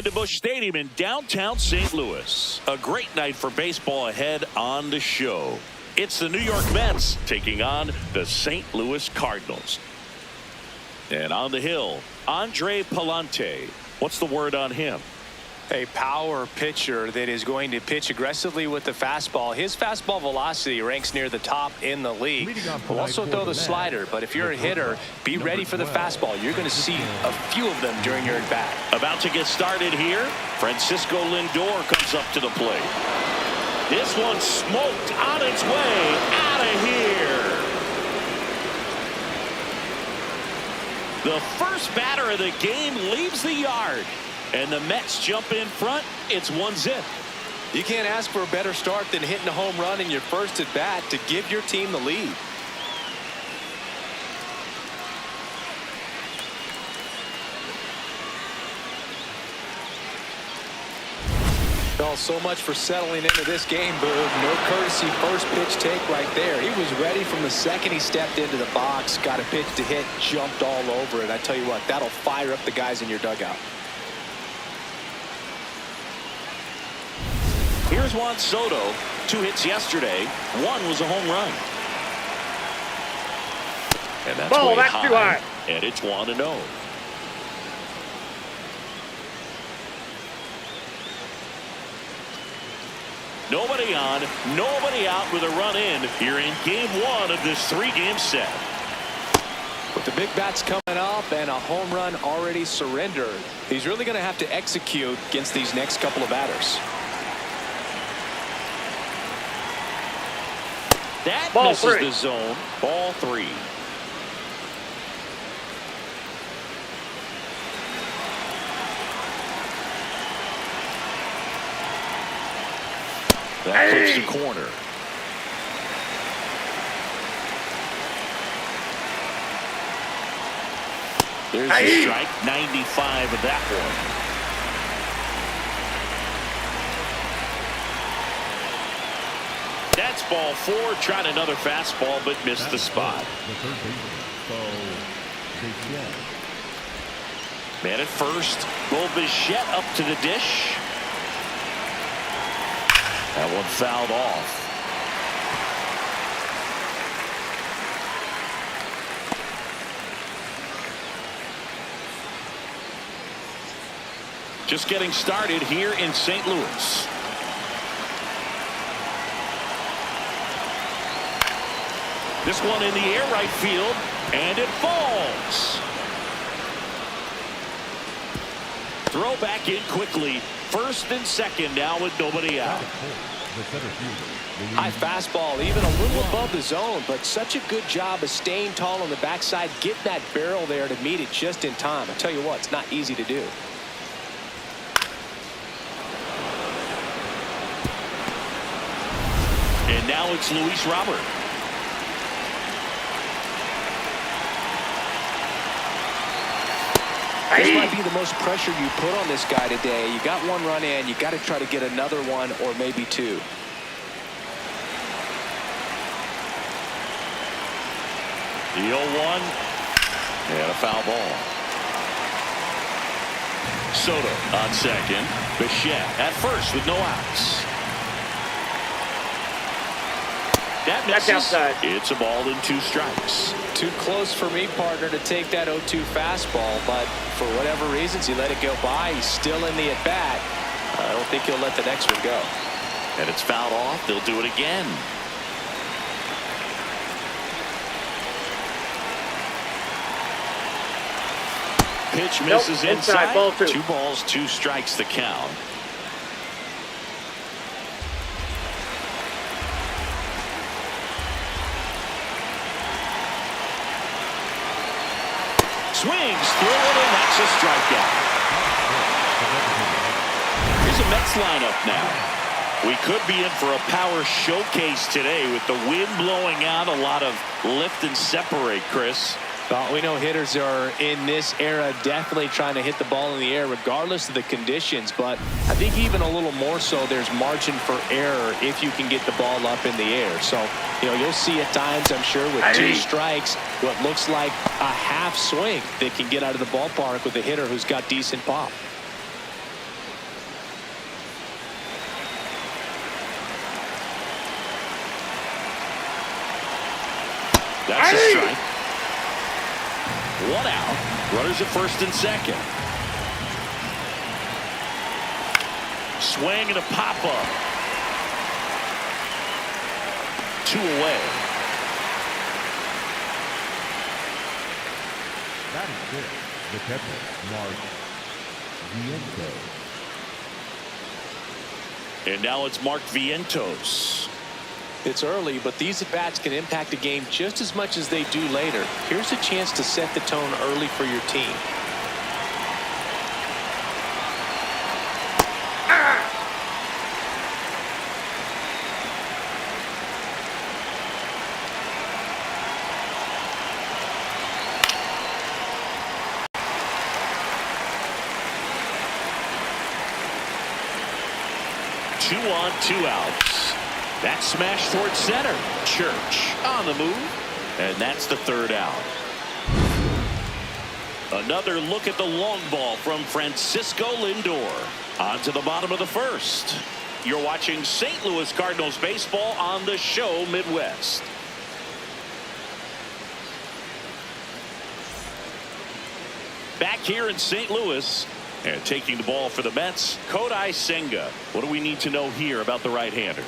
to Busch Stadium in downtown St. Louis. A great night for baseball ahead on the show. It's the New York Mets taking on the St. Louis Cardinals. And on the hill, Andre Palante. What's the word on him? A power pitcher that is going to pitch aggressively with the fastball. His fastball velocity ranks near the top in the league. Will also throw the slider, but if you're a hitter, be ready for the fastball. You're going to see a few of them during your at-bat. About to get started here. Francisco Lindor comes up to the plate. This one smoked on its way out of here. The first batter of the game leaves the yard. And the Mets jump in front. It's 1-0. You can't ask for a better start than hitting a home run in your first at bat to give your team the lead. Well, so much for settling into this game, Boog. No courtesy first pitch take right there. He was ready from the second he stepped into the box, got a pitch to hit, jumped all over it. I tell you what, that'll fire up the guys in your dugout. Here's Juan Soto. 2 hits yesterday. 1 was a home run. And that's way that's high. too high. And it's 1-0. Nobody on, nobody out with a run in here in game 1 of this 3-game set. With the big bats coming up and a home run already surrendered, he's really going to have to execute against these next couple of batters. That Ball misses 3. the zone. Ball 3. That puts the corner. There's a strike. 95 of that one. That's ball 4. Tried another fastball, but missed the spot. Man at first. Mlb The Show up to the dish. That one fouled off. Just getting started here in St. Louis. This one in the air right field, and it falls. Throw back in quickly. First and second now with nobody out. High fastball, even a little above the zone, but such a good job of staying tall on the backside, getting that barrel there to meet it just in time. I tell you what, it's not easy to do. And now it's Luis Robert. This might be the most pressure you put on this guy today. You got 1 run in. You got to try to get another one or maybe 2. The 0-1 and a foul ball. Soto on second. Bichette at first with no outs. That misses. That's outside. It's a ball and 2 strikes. Too close for me, partner, to take that 0-2 fastball, but for whatever reasons, he let it go by. He's still in the at-bat. I don't think he'll let the next one go. And it's fouled off. They'll do it again. Pitch misses inside. Ball 2. 2 balls, 2 strikes the count. Swings through it, and that's a strikeout. Here's a Mets lineup now. We could be in for a power showcase today with the wind blowing out, a lot of lift and separate, Chris. Well, we know hitters are in this era definitely trying to hit the ball in the air regardless of the conditions, but I think even a little more so there's margin for error if you can get the ball up in the air. So, you know, you'll see at times, I'm sure, with 2 strikes, what looks like a half swing that can get out of the ballpark with a hitter who's got decent pop. That's a strike. 1 out. Runners at first and second. Swing and a pop-up. 2 away. That is good. The catcher, Mark Vientos. And now it's Mark Vientos. It's early, but these at-bats can impact the game just as much as they do later. Here's a chance to set the tone early for your team. Two on, 2 outs. That smash towards center. Church on the move. And that's the 3rd out. Another look at the long ball from Francisco Lindor. On to the bottom of the 1st. You're watching St. Louis Cardinals baseball on the show Midwest. Back here in St. Louis. And taking the ball for the Mets, Kodai Senga. What do we need to know here about the right-hander?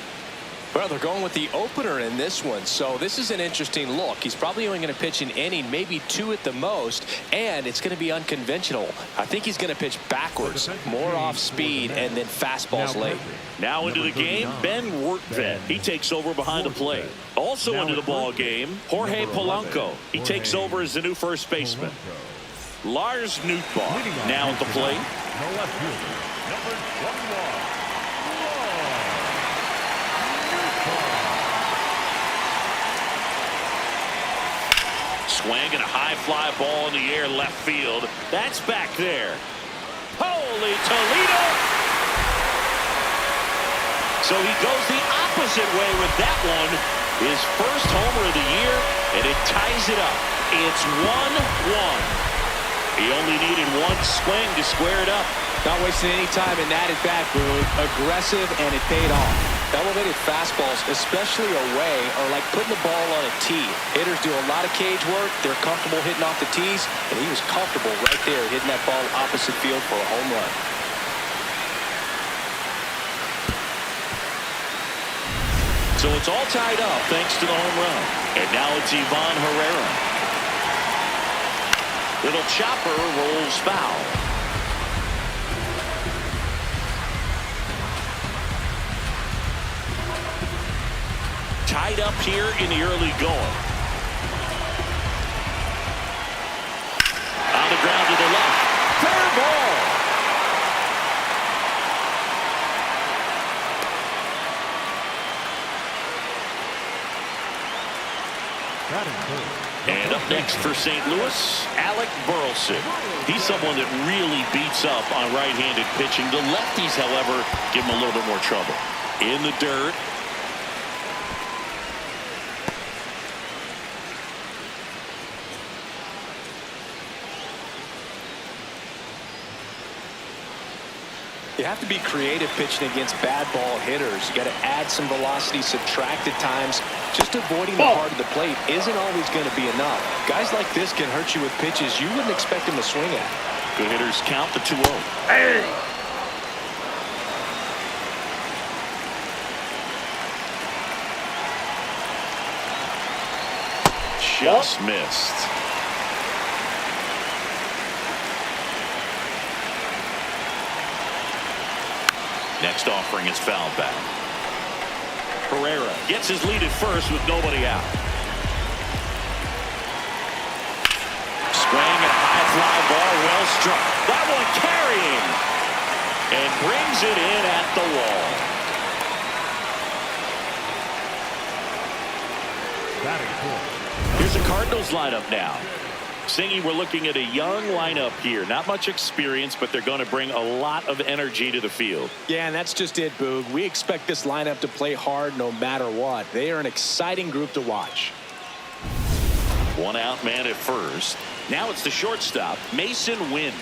Well, they're going with the opener in this one, so this is an interesting look. He's probably only going to pitch an inning, maybe 2 at the most, and it's going to be unconventional. I think he's going to pitch backwards, more off speed, and then fastballs late. Now into the game, Ben Wertvet. He takes over behind the plate. Also into the ball game, Jorge Polanco. He takes over as the new first baseman. Lars Nootbaar now at the plate. The left fielder, number 21. Swing and a high fly ball in the air left field. That's back there. Holy Toledo! So he goes the opposite way with that one. His first homer of the year, and it ties it up. It's 1-1. He only needed 1 swing to square it up. Not wasting any time in that at bat, Boog. Aggressive, and it paid off. Elevated fastballs, especially away, are like putting the ball on a tee. Hitters do a lot of cage work. They're comfortable hitting off the tees, and he was comfortable right there hitting that ball opposite field for a home run. So it's all tied up thanks to the home run. And now it's Ivan Herrera. Little chopper rolls foul. Tied up here in the early going. On the ground to the left. Fair ball. That is good. And up next for St. Louis, Alec Burleson. He's someone that really beats up on right-handed pitching. The lefties, however, give him a little bit more trouble. In the dirt. You have to be creative pitching against bad ball hitters. You got to add some velocity, subtract at times. Just avoiding the heart of the plate isn't always going to be enough. Guys like this can hurt you with pitches you wouldn't expect him to swing at. Good hitters count the 2-0. Hey! Just missed. Next offering is foul back. Herrera gets his lead at first with nobody out. Swing and a high fly ball, well struck. That one carrying and brings it in at the wall. That is good. Here's the Cardinals lineup now. Singy, we're looking at a young lineup here. Not much experience, but they're going to bring a lot of energy to the field. Yeah, and that's just it, Boog. We expect this lineup to play hard no matter what. They are an exciting group to watch. 1 out man at first. Now it's the shortstop, Mason Wynn.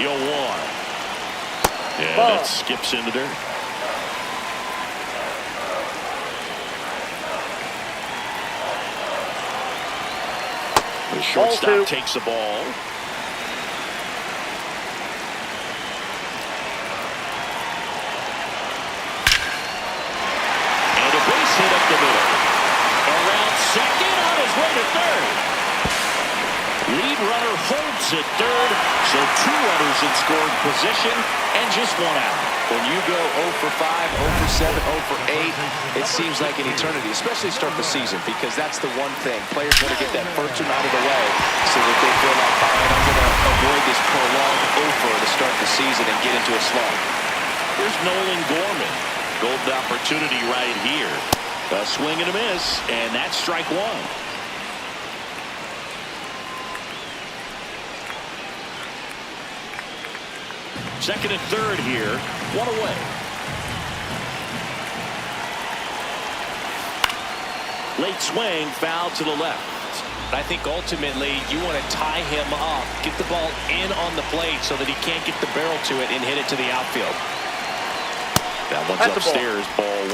0-1. Yeah, that skips into dirt. The shortstop takes the ball. And a base hit up the middle. Around second, on his way to third. Lead runner holds at third, so 2 runners in scoring position and just 1 out. When you go 0 for 5, 0 for 7, 0 for 8, it seems like an eternity, especially start the season, because that's the one thing. Players want to get that first one out of the way so that they feel like, all right, I'm going to avoid this prolonged 0 for to start the season and get into a slump. Here's Nolan Gorman. Golden opportunity right here. A swing and a miss, and that's strike 1. Second and third here. 1 away. Late swing, foul to the left. I think ultimately you want to tie him up, get the ball in on the plate so that he can't get the barrel to it and hit it to the outfield. That one's upstairs, ball 1.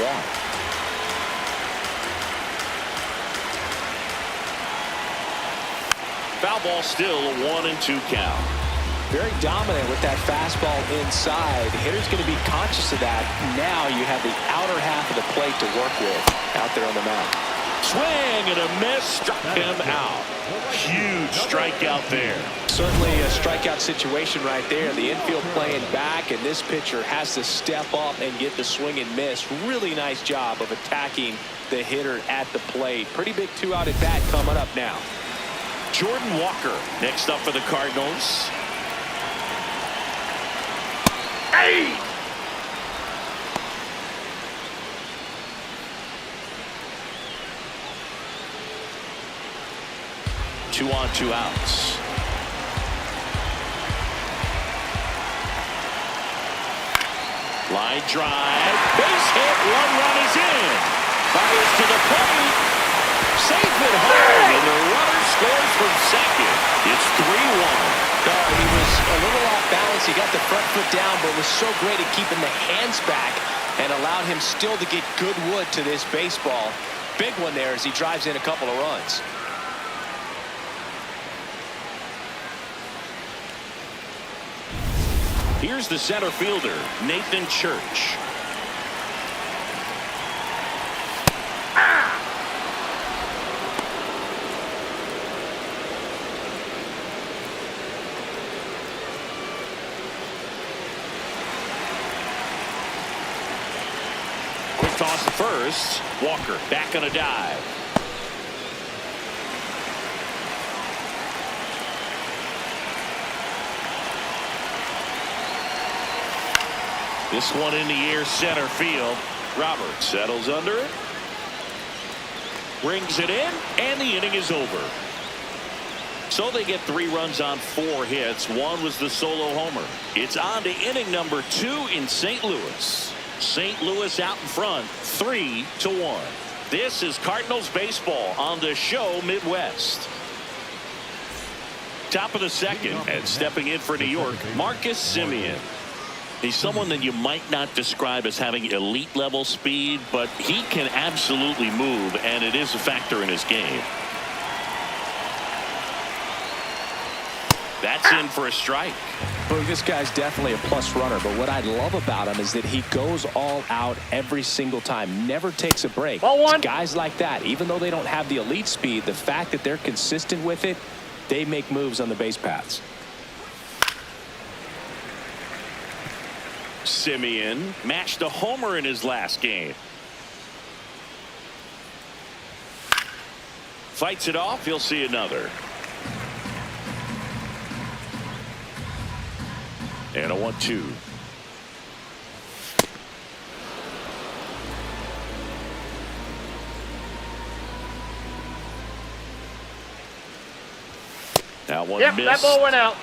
Foul ball still, a 1-2 count. Very dominant with that fastball inside. The hitter's going to be conscious of that. Now you have the outer half of the plate to work with out there on the mound. Swing and a miss, struck him out. Huge strikeout there. Certainly a strikeout situation right there. The infield playing back, and this pitcher has to step up and get the swing and miss. Really nice job of attacking the hitter at the plate. Pretty big 2-out at bat coming up now. Jordan Walker next up for the Cardinals. Hey! 2 on, 2 outs. Line drive, base hit, 1 run is in. Fires to the plate, safe at home, and the runner scores from second. It's 3-1. He was a little off balance. He got the front foot down, but was so great at keeping the hands back and allowed him still to get good wood to this baseball. Big one there as he drives in a couple of runs. Here's the center fielder, Nathan Church. Quick toss to first. Walker back on a dive. This one in the air, center field. Robert settles under it. Brings it in, and the inning is over. So they get 3 runs on 4 hits. 1 was the solo homer. It's on to inning number 2 in St. Louis. St. Louis out in front, 3-1. This is Cardinals baseball on the show Midwest. Top of the second, and stepping in for New York, Marcus Semien. He's someone that you might not describe as having elite level speed, but he can absolutely move, and it is a factor in his game. That's in for a strike. Well, this guy's definitely a plus runner, but what I love about him is that he goes all out every single time, never takes a break. It's guys like that, even though they don't have the elite speed, the fact that they're consistent with it, they make moves on the base paths. Semien matched a homer in his last game. Fights it off. He'll see another. And a 1-2. That one missed. That ball went out.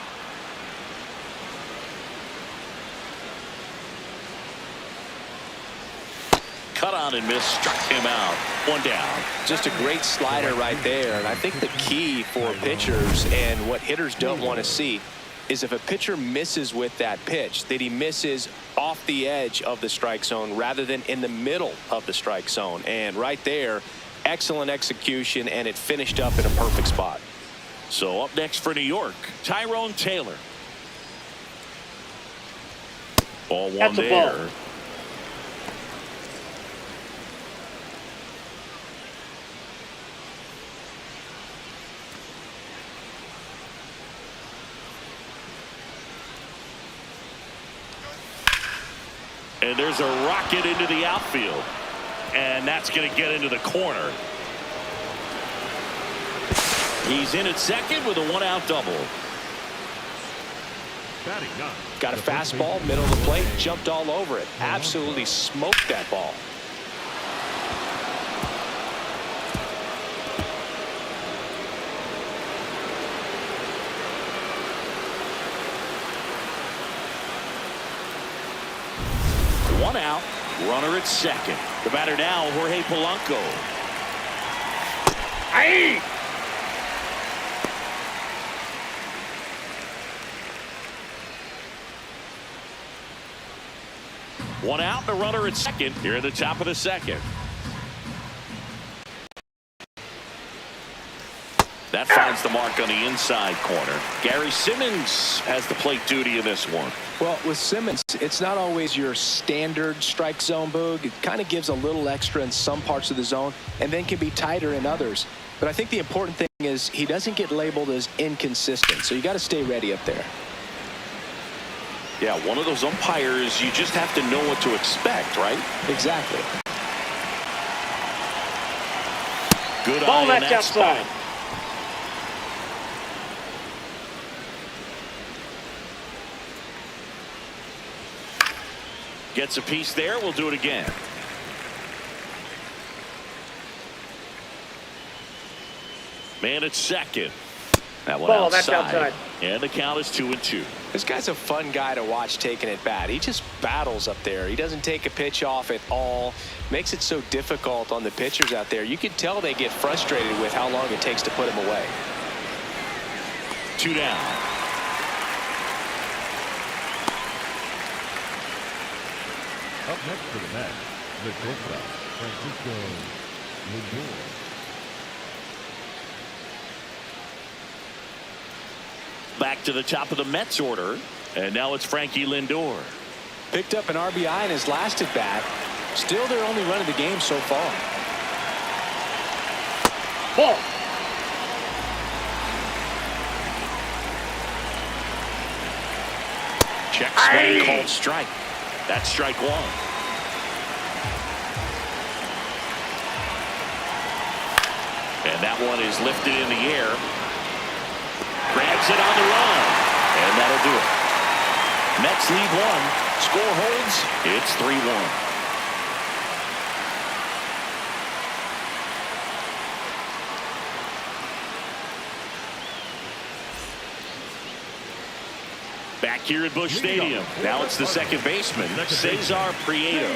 Cut on and miss, struck him out. 1 down. Just a great slider right there, and I think the key for pitchers and what hitters don't want to see is if a pitcher misses with that pitch, that he misses off the edge of the strike zone rather than in the middle of the strike zone. And right there, excellent execution, and it finished up in a perfect spot. So up next for New York, Tyrone Taylor. Ball one That's a there. ball. And there's a rocket into the outfield. And that's going to get into the corner. He's in at second with a one-out double. Batting ninth. Got a fastball, middle of the plate, jumped all over it. Absolutely smoked that ball. One out, runner at second. The batter now, Jorge Polanco. Aye. One out, the runner at second here at the top of the second. That finds the mark on the inside corner. Gary Simmons has the plate duty in this one. Well, with Simmons, it's not always your standard strike zone, Boog. It kind of gives a little extra in some parts of the zone and then can be tighter in others. But I think the important thing is he doesn't get labeled as inconsistent. So you got to stay ready up there. Yeah, one of those umpires, you just have to know what to expect, right? Exactly. Good Ball eye in that's that outside. spot. Gets a piece there. We'll do it again. Man at second. That one Ball, outside. that's outside. And the count is 2-2. This guy's a fun guy to watch taking it bat. He just battles up there. He doesn't take a pitch off at all. Makes it so difficult on the pitchers out there. You can tell they get frustrated with how long it takes to put him away. 2 down. Up next for the match, the Copa, Francisco Lindor. Back to the top of the Mets order. And now it's Frankie Lindor. Picked up an RBI in his last at bat. Still their only run of the game so far. Ball. Check swing Aye. called strike. That's strike one. And that one is lifted in the air. Grabs it on the run. And that'll do it. Mets lead one. Score holds. It's 3-1. Back here at Busch Stadium. Now it's the second baseman, Cesar Prieto.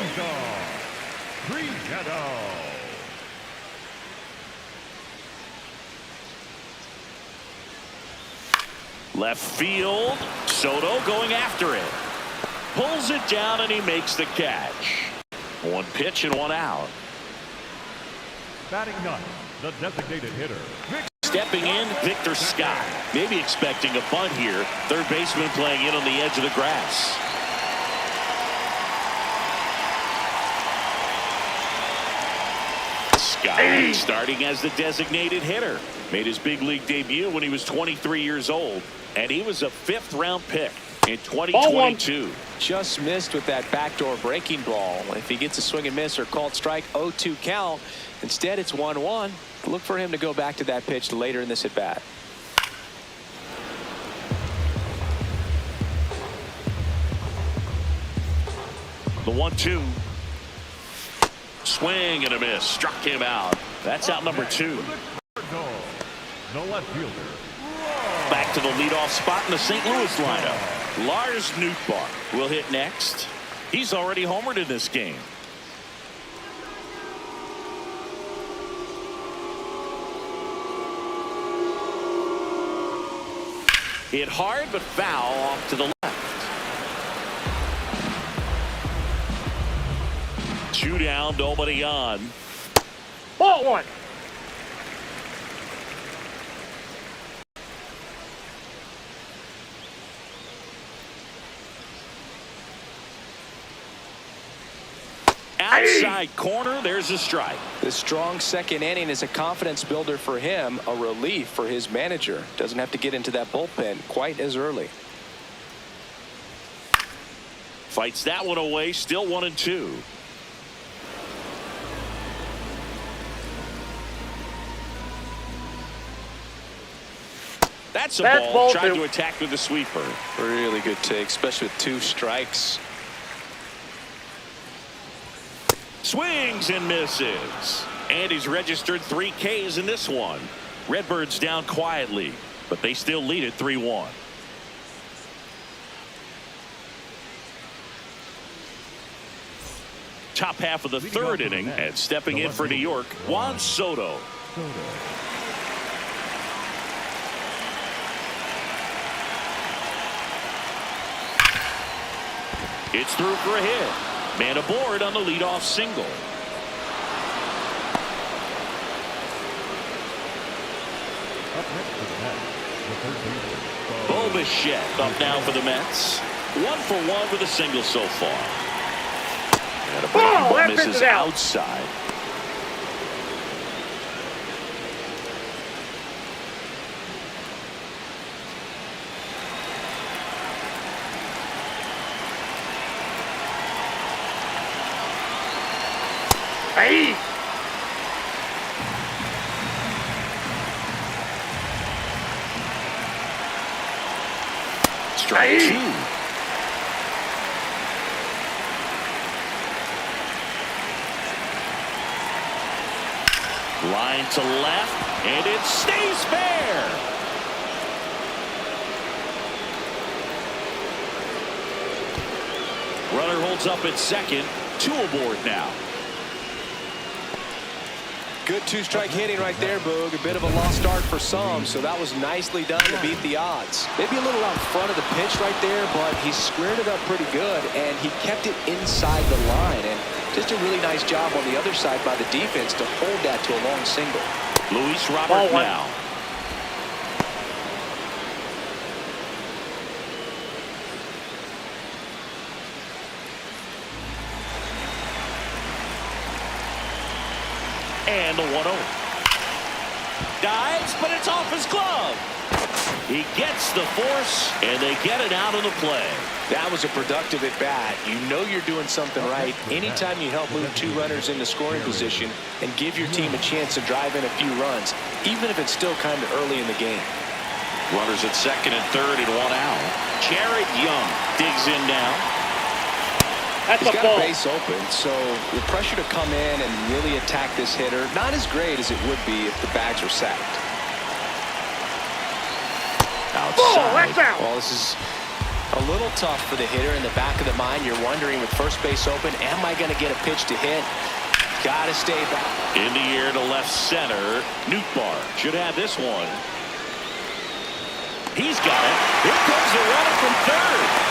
Left field. Soto going after it. Pulls it down and he makes the catch. One pitch and one out. Batting ninth, the designated hitter. Stepping in, Victor Scott. Maybe expecting a bunt here. Third baseman playing in on the edge of the grass. Scott starting as the designated hitter. Made his big league debut when he was 23 years old. And he was a 5th round pick in 2022. Just missed with that backdoor breaking ball. If he gets a swing and miss or called strike, 0-2 count. Instead, it's 1-1. Look for him to go back to that pitch later in this at bat. The 1-2. Swing and a miss. Struck him out. That's out number 2. The left fielder. Back to the leadoff spot in the St. Louis lineup. Lars Nootbaar will hit next. He's already homered in this game. Hit hard, but foul off to the left. 2 down, nobody on. Ball one. Outside corner, there's a strike. The strong second inning is a confidence builder for him, a relief for his manager. Doesn't have to get into that bullpen quite as early. Fights that one away, still 1-2. That's a ball. Trying to attack with a sweeper. Really good take, especially with 2 strikes. Swings and misses. And he's registered 3 Ks in this one. Redbirds down quietly, but they still lead at 3-1. Top half of the 3rd inning, and stepping in for New York, Juan Soto. It's through for a hit. Man aboard on the leadoff single. Up next for the Mets, the third baseman. Bichette up now for the Mets. 1 for 1 with a single so far. And a breaking ball misses outside. Hey. Strike 2. Line to left, and it stays fair. Runner holds up at second. 2 aboard now. Good 2-strike hitting right there, Boog. A bit of a lost start for some, so that was nicely done to beat the odds. Maybe a little out front of the pitch right there, but he squared it up pretty good, and he kept it inside the line. And just a really nice job on the other side by the defense to hold that to a long single. Luis Robert now. And the 1-0. Dives, but it's off his glove. He gets the force, and they get it out of the play. That was a productive at bat. You know you're doing something right anytime you help move 2 runners into scoring position and give your team a chance to drive in a few runs, even if it's still kind of early in the game. Runners at second and third and 1 out. Jared Young digs in now. That's He's a got ball. a base open, so the pressure to come in and really attack this hitter, not as great as it would be if the bags were sacked. Outside. Well, this is a little tough for the hitter in the back of the mind. You're wondering with first base open, am I going to get a pitch to hit? Got to stay back. In the air to left center. Nootbaar should have this one. He's got it. Here comes the runner from third.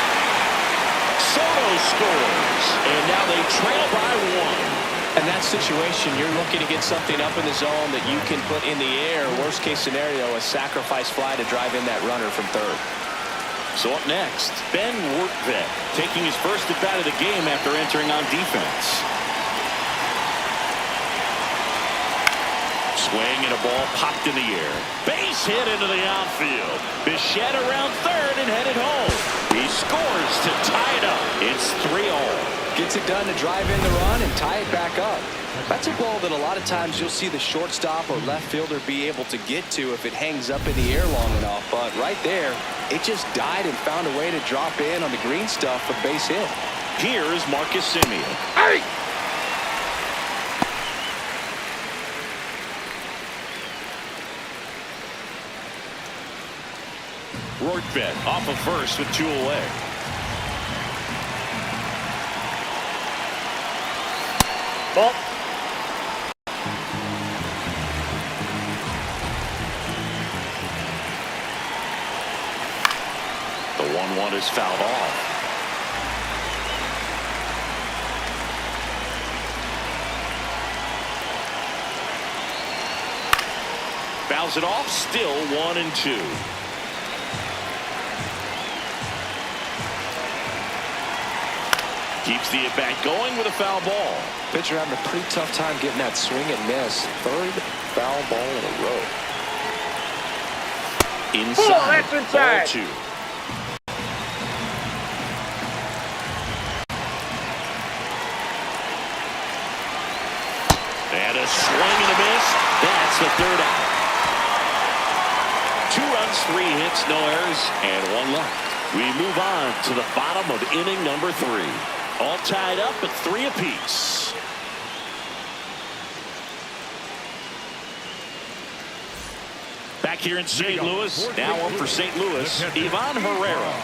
Soto scores, and now they trail by 1. In that situation, you're looking to get something up in the zone that you can put in the air. Worst case scenario, a sacrifice fly to drive in that runner from third. So up next, Ben Workvet taking his first at bat of the game after entering on defense. Swing and a ball popped in the air. Base hit into the outfield. Bichette around third and headed home. He scores to tie it up. It's 3-all. Gets it done to drive in the run and tie it back up. That's a ball that a lot of times you'll see the shortstop or left fielder be able to get to if it hangs up in the air long enough. But right there, it just died and found a way to drop in on the green stuff for base hit. Here is Marcus Semien. Hey! Rortvedt off of first with 2 away. Ball. is fouled off. Fouls it off, still 1-2. Keeps the at-bat going with a foul ball. Pitcher having a pretty tough time getting that swing and miss. Third foul ball in a row. Inside. That's inside. Ball 2. And a swing and a miss. That's the third out. 2 runs, 3 hits, no errors, and 1 left. We move on to the bottom of inning number 3. All tied up at 3 apiece. Back here in St. Louis, now on for St. Louis, Ivan Herrera.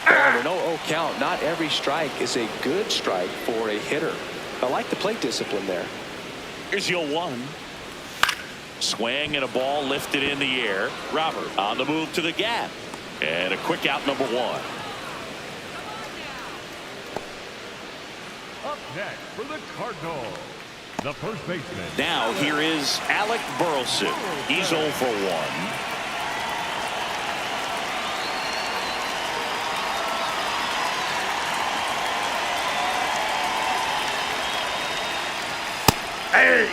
On an 0-0 count, not every strike is a good strike for a hitter. I like the plate discipline there. Here's your 1. Swing and a ball lifted in the air. Robert on the move to the gap. And a quick out, number 1. Up next for the Cardinals, the first baseman. Now here is Alec Burleson. He's 0 for 1. Hey!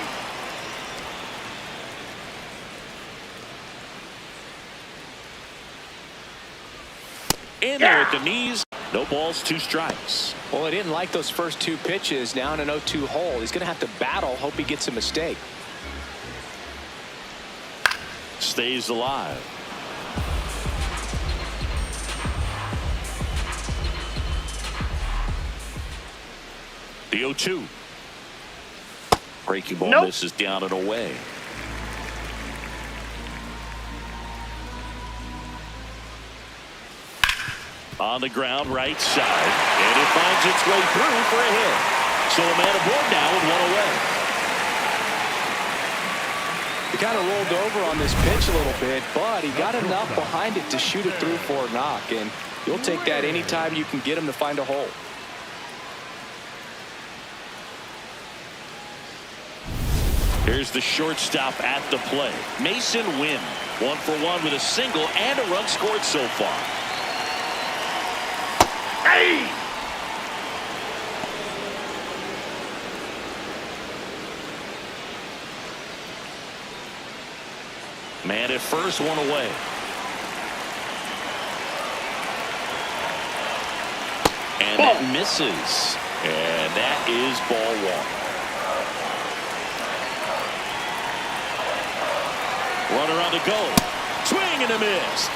In there at the knees. No balls, 2 strikes. Well, I didn't like those first 2 pitches. Now in an 0-2 hole. He's going to have to battle. Hope he gets a mistake. Stays alive. The 0-2. Breaking ball Nope. misses down and away. On the ground, right side. And it finds its way through for a hit. So a man aboard now with 1 away. He kind of rolled over on this pitch a little bit, but he got enough behind it to shoot it through for a knock. And you'll take that anytime you can get him to find a hole. Here's the shortstop at the plate. Mason Wynn. 1 for 1 with a single and a run scored so far. Hey! Man at first, 1 away. And Ball. that misses. And that is ball 1. Runner on the go. Swing and a miss.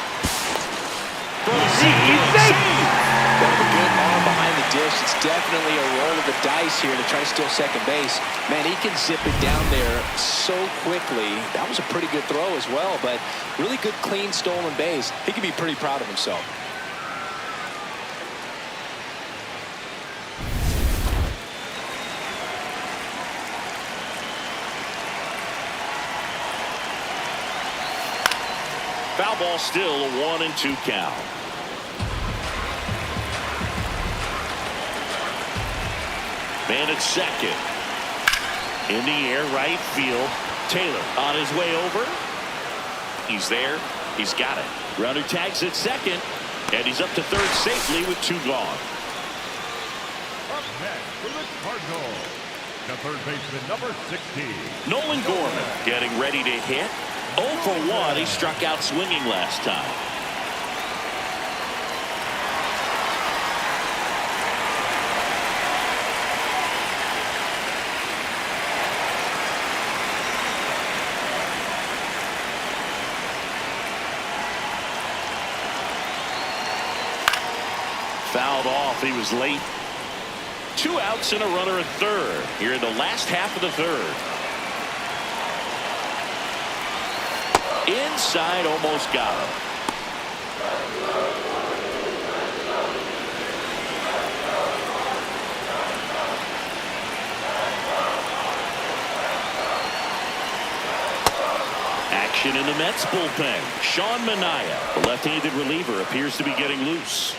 Got a good arm behind the dish. It's definitely a roll of the dice here to try to steal second base. Man, he can zip it down there so quickly. That was a pretty good throw as well, but really good, clean, stolen base. He can be pretty proud of himself. Foul ball, still a 1-2 count. Man at second. In the air, right field. Taylor on his way over. He's there. He's got it. Runner tags at second. And he's up to third safely with 2 gone. Up next for the Cardinals, the third baseman, number 16. Nolan Gorman getting ready to hit. 0 for 1. He struck out swinging last time. Fouled off. He was late. 2 outs and a runner at third here in the last half of the third. Inside, almost got him. Action action in the Mets bullpen. Sean Manaea, the left-handed reliever, appears to be getting loose.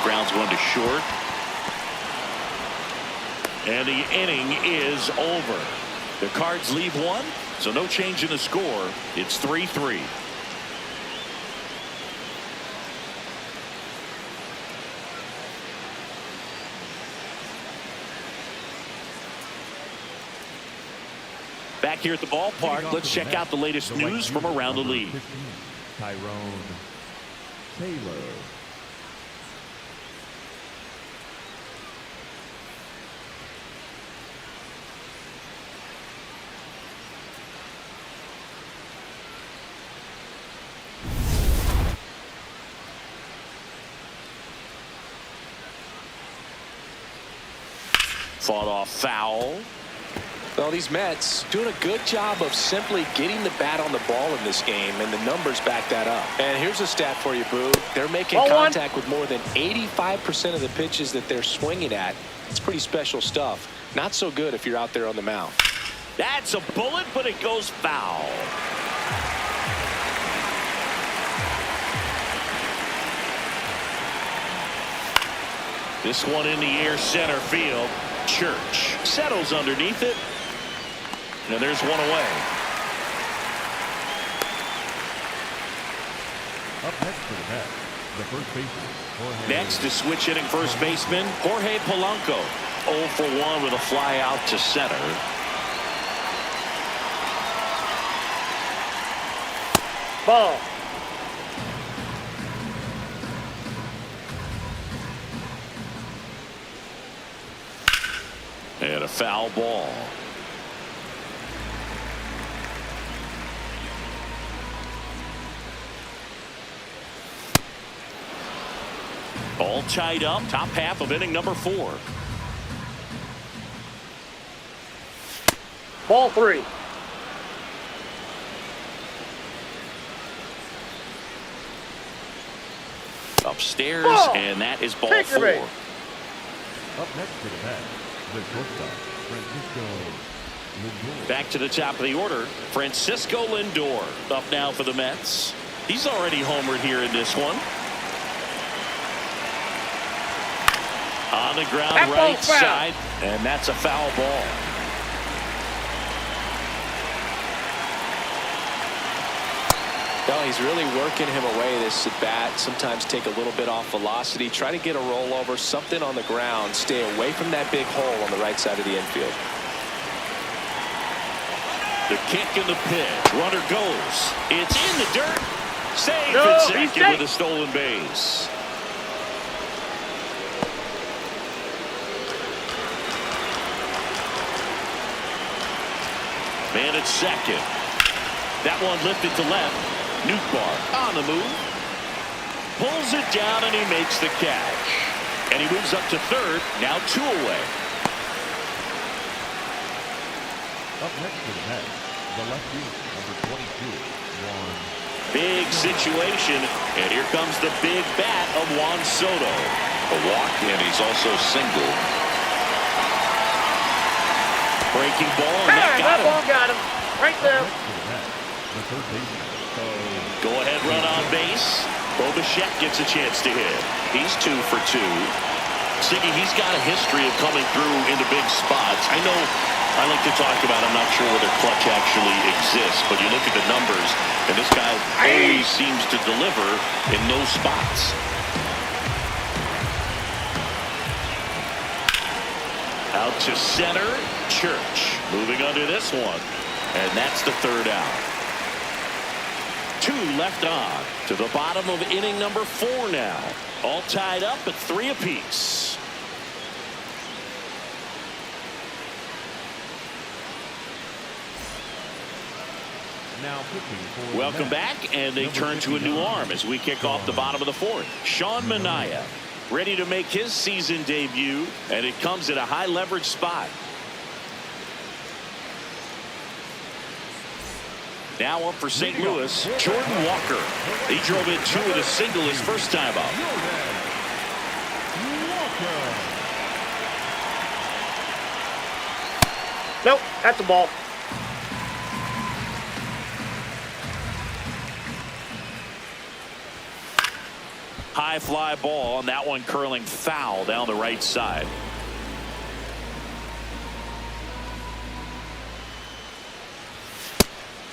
Grounds one to short. And the inning is over. The Cards leave one, so no change in the score. It's 3-3. Back here at the ballpark, let's check out the latest news from around the league. Tyrone Taylor. Fought off foul. Well, these Mets doing a good job of simply getting the bat on the ball in this game, and the numbers back that up. And here's a stat for you, Boo. They're making contact with more than 85% of the pitches that they're swinging at. It's pretty special stuff. Not so good if you're out there on the mound. That's a bullet, but it goes foul. This one in the air, center field. Church settles underneath it. And there's one away. Up next for the Mets, the first baseman. Next is switch hitting first baseman Jorge Polanco. 0 for 1 with a fly out to center. Ball. And a foul ball. All tied up, top half of inning number 4. Ball 3. Upstairs, Ball. and that is ball Take your 4. bait. Up next for the Mets, the shortstop, Francisco Lindor. Back to the top of the order, Francisco Lindor up now for the Mets. He's already homered here in this one. On the ground, That right ball's foul. side, and that's a foul ball. No, he's really working him away, this at bat. Sometimes take a little bit off velocity. Try to get a rollover, something on the ground. Stay away from that big hole on the right side of the infield. The kick and the pitch. Runner goes. It's in the dirt. Safe No, at he's second safe. with a stolen base. Man at second. That one lifted to left. Newbar on the move. Pulls it down and he makes the catch. And he moves up to third. Now 2 away. Up next for the Mets, the lefty, number 22, Juan. Big situation. And here comes the big bat of Juan Soto. A walk, and he's also single. Breaking ball, and that got him. Ball got him. Right there. Next for the Mets, the third baseman. Go ahead run on base. Bobichek gets a chance to hit. He's 2 for 2. Siggy, he's got a history of coming through into big spots. I know I like to talk about, I'm not sure whether clutch actually exists, but you look at the numbers, and this guy always seems to deliver in those spots. Out to center, Church moving under this one, and that's the third out. 2 left on to the bottom of inning number 4 now. All tied up at 3 apiece. Now pitching for Welcome the Mets, back, and they number turn to a new 59, arm as we kick off the bottom of the 4th. Sean Manaea ready to make his season debut, and it comes at a high leverage spot. Now up for St. Louis, Jordan Walker. He drove in 2 with a single his first time out. Nope, that's a ball. High fly ball, and that one curling foul down the right side.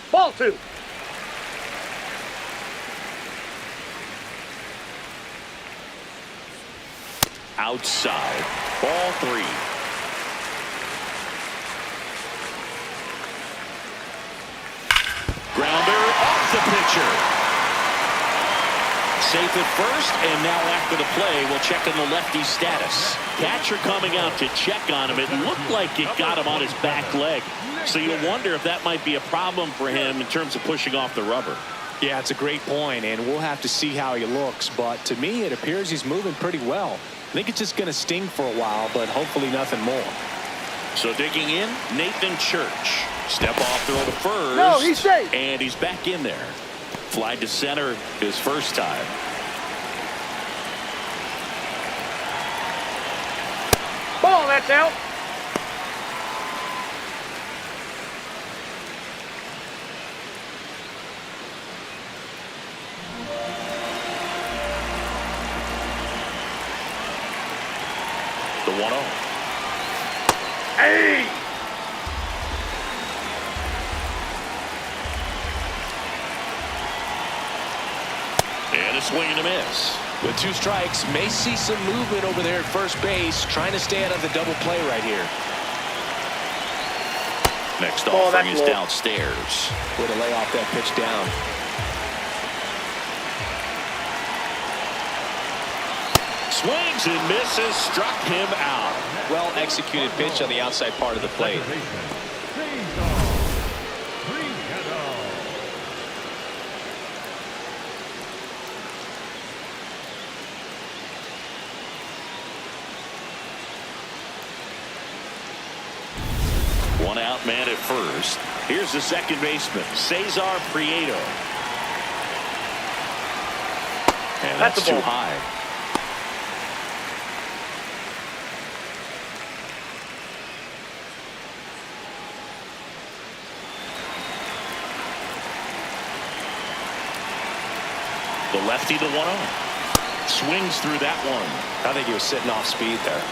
Ball 2. Outside, ball 3. Grounder off the pitcher. Safe at first, and now after the play, we'll check on the lefty's status. Catcher coming out to check on him. It looked like it got him on his back leg. So you'll wonder if that might be a problem for him in terms of pushing off the rubber. Yeah, it's a great point, and we'll have to see how he looks. But to me, it appears he's moving pretty well. I think it's just going to sting for a while, but hopefully nothing more. So digging in, Nathan Church. Step off throw to first. No, he's safe. And he's back in there. Fly to center his first time. Ball, that's out. The 1-0. Hey! And a swing and a miss. With 2 strikes, may see some movement over there at first base, trying to stay out of the double play right here. Next Ball, offering that's is low. downstairs. Way to lay off that pitch down. Swings and misses, struck him out. Well executed pitch on the outside part of the plate. One out man at first. Here's the second baseman, Cesar Prieto. And that's a too ball. high. The lefty, the 1-0. Swings through that one. I think he was sitting off speed there.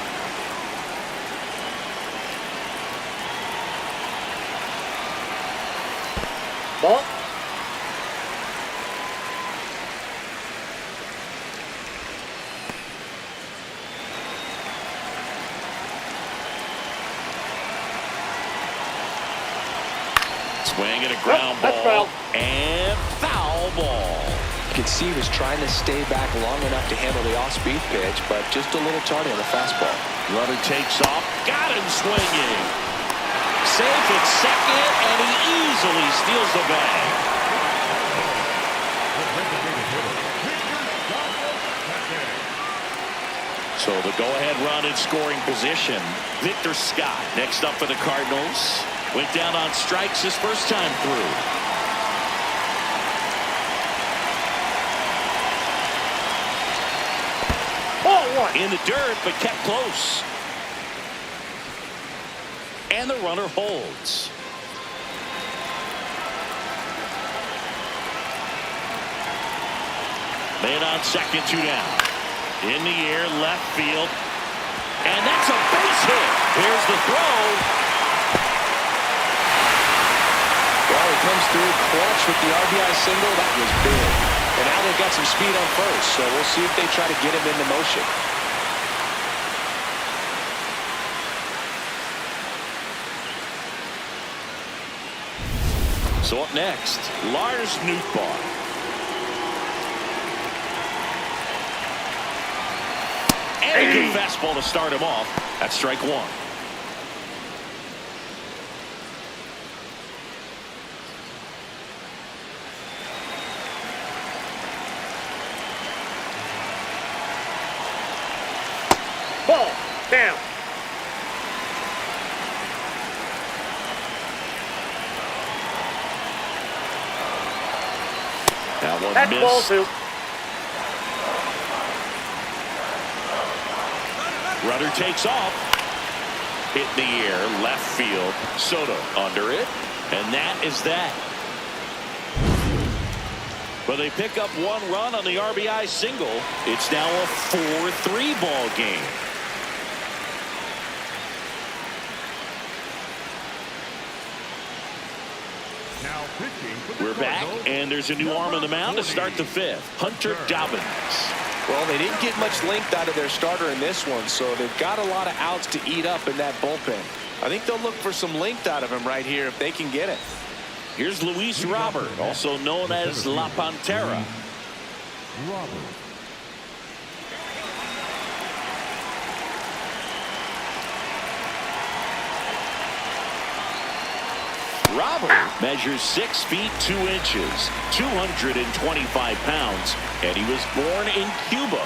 Ball. Swing and a ground that's ball. foul. And foul ball. You could see he was trying to stay back long enough to handle the off-speed pitch, but just a little tardy on the fastball. Runner takes off. Got him swinging. Safe at second, and he easily steals the bag. So the go-ahead run in scoring position. Victor Scott next up for the Cardinals. Went down on strikes his first time through. Ball 1. In the dirt, but kept close. And the runner holds. Man on second, 2 down. In the air, left field. And that's a base hit. Here's the throw. Well, he comes through clutch with the RBI single. That was big. And now they've got some speed on first, so we'll see if they try to get him into motion. So up next, Lars Nootbaar. And a good fastball to start him off. That's strike 1. Ball. Down. That one That's ball missed. 2. Runner takes off. Hit in the air, left field. Soto under it. And that is that. But they pick up 1 run on the RBI single. It's now a 4-3 ball game. Now pitching for the We're back, Cardinals, and there's a new arm on the mound to 40. start the 5th. Hunter Dobbins. Well, they didn't get much length out of their starter in this one, so they've got a lot of outs to eat up in that bullpen. I think they'll look for some length out of him right here if they can get it. Here's Luis Robert, also known as La Pantera. Robert. Robert measures 6 feet 2 inches, 225 pounds, and he was born in Cuba.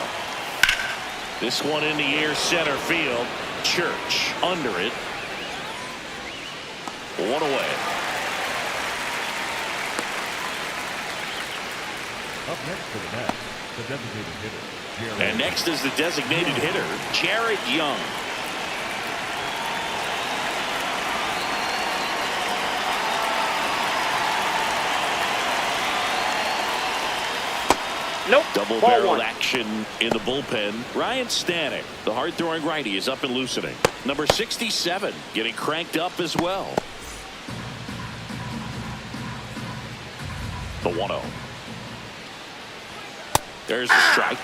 This one in the air, center field. Church under it. 1 away. Up next for the Mets, the designated hitter, Jared. And next is the designated hitter, Jared Young. Nope. Double Ball barreled 1. action in the bullpen. Ryan Stanek, the hard throwing righty, is up and loosening. Number 67 getting cranked up as well. The 1-0. There's the strike.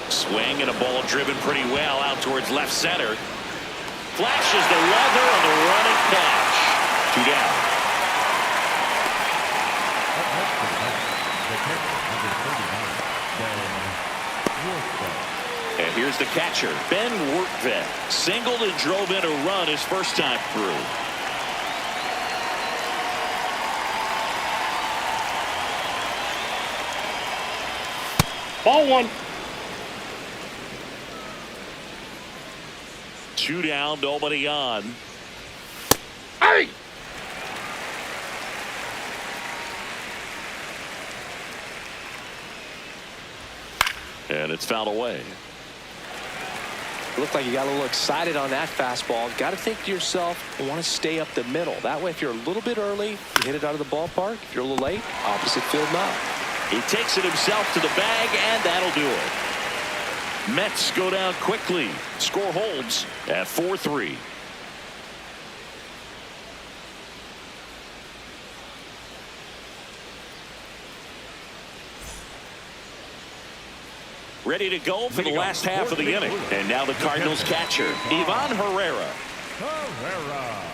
Swing and a ball driven pretty well out towards left center. Flashes the leather on the running catch. 2 down. Up next for the Mets, the catcher, number 39, Ben Worthington. And here's the catcher, Ben Worthington. Singled and drove in a run his first time through. Ball 1. 2 down, nobody on. Hey! And it's fouled away. Looked like you got a little excited on that fastball. Got to think to yourself, I want to stay up the middle. That way, if you're a little bit early, you hit it out of the ballpark. If you're a little late, opposite field now. He takes it himself to the bag, and that'll do it. Mets go down quickly. Score holds at 4-3. Ready to go for the last half of the inning. And now the Cardinals catcher, Ivan Herrera. Herrera.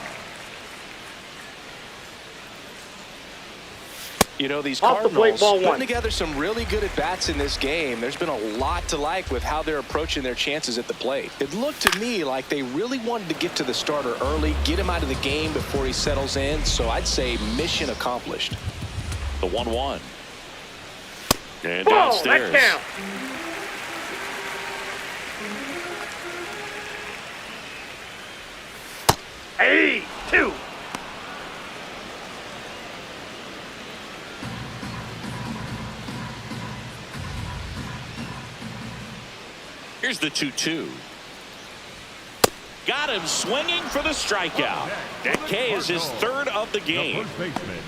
You know, these Off the plate, Cardinals ball 1. putting together some really good at-bats in this game. There's been a lot to like with how they're approaching their chances at the plate. It looked to me like they really wanted to get to the starter early, get him out of the game before he settles in. So I'd say mission accomplished. The 1-1. And Ball. downstairs. That's down. Hey, 2. Here's the 2-2. Got him swinging for the strikeout. That K is his 3rd of the The game. first baseman,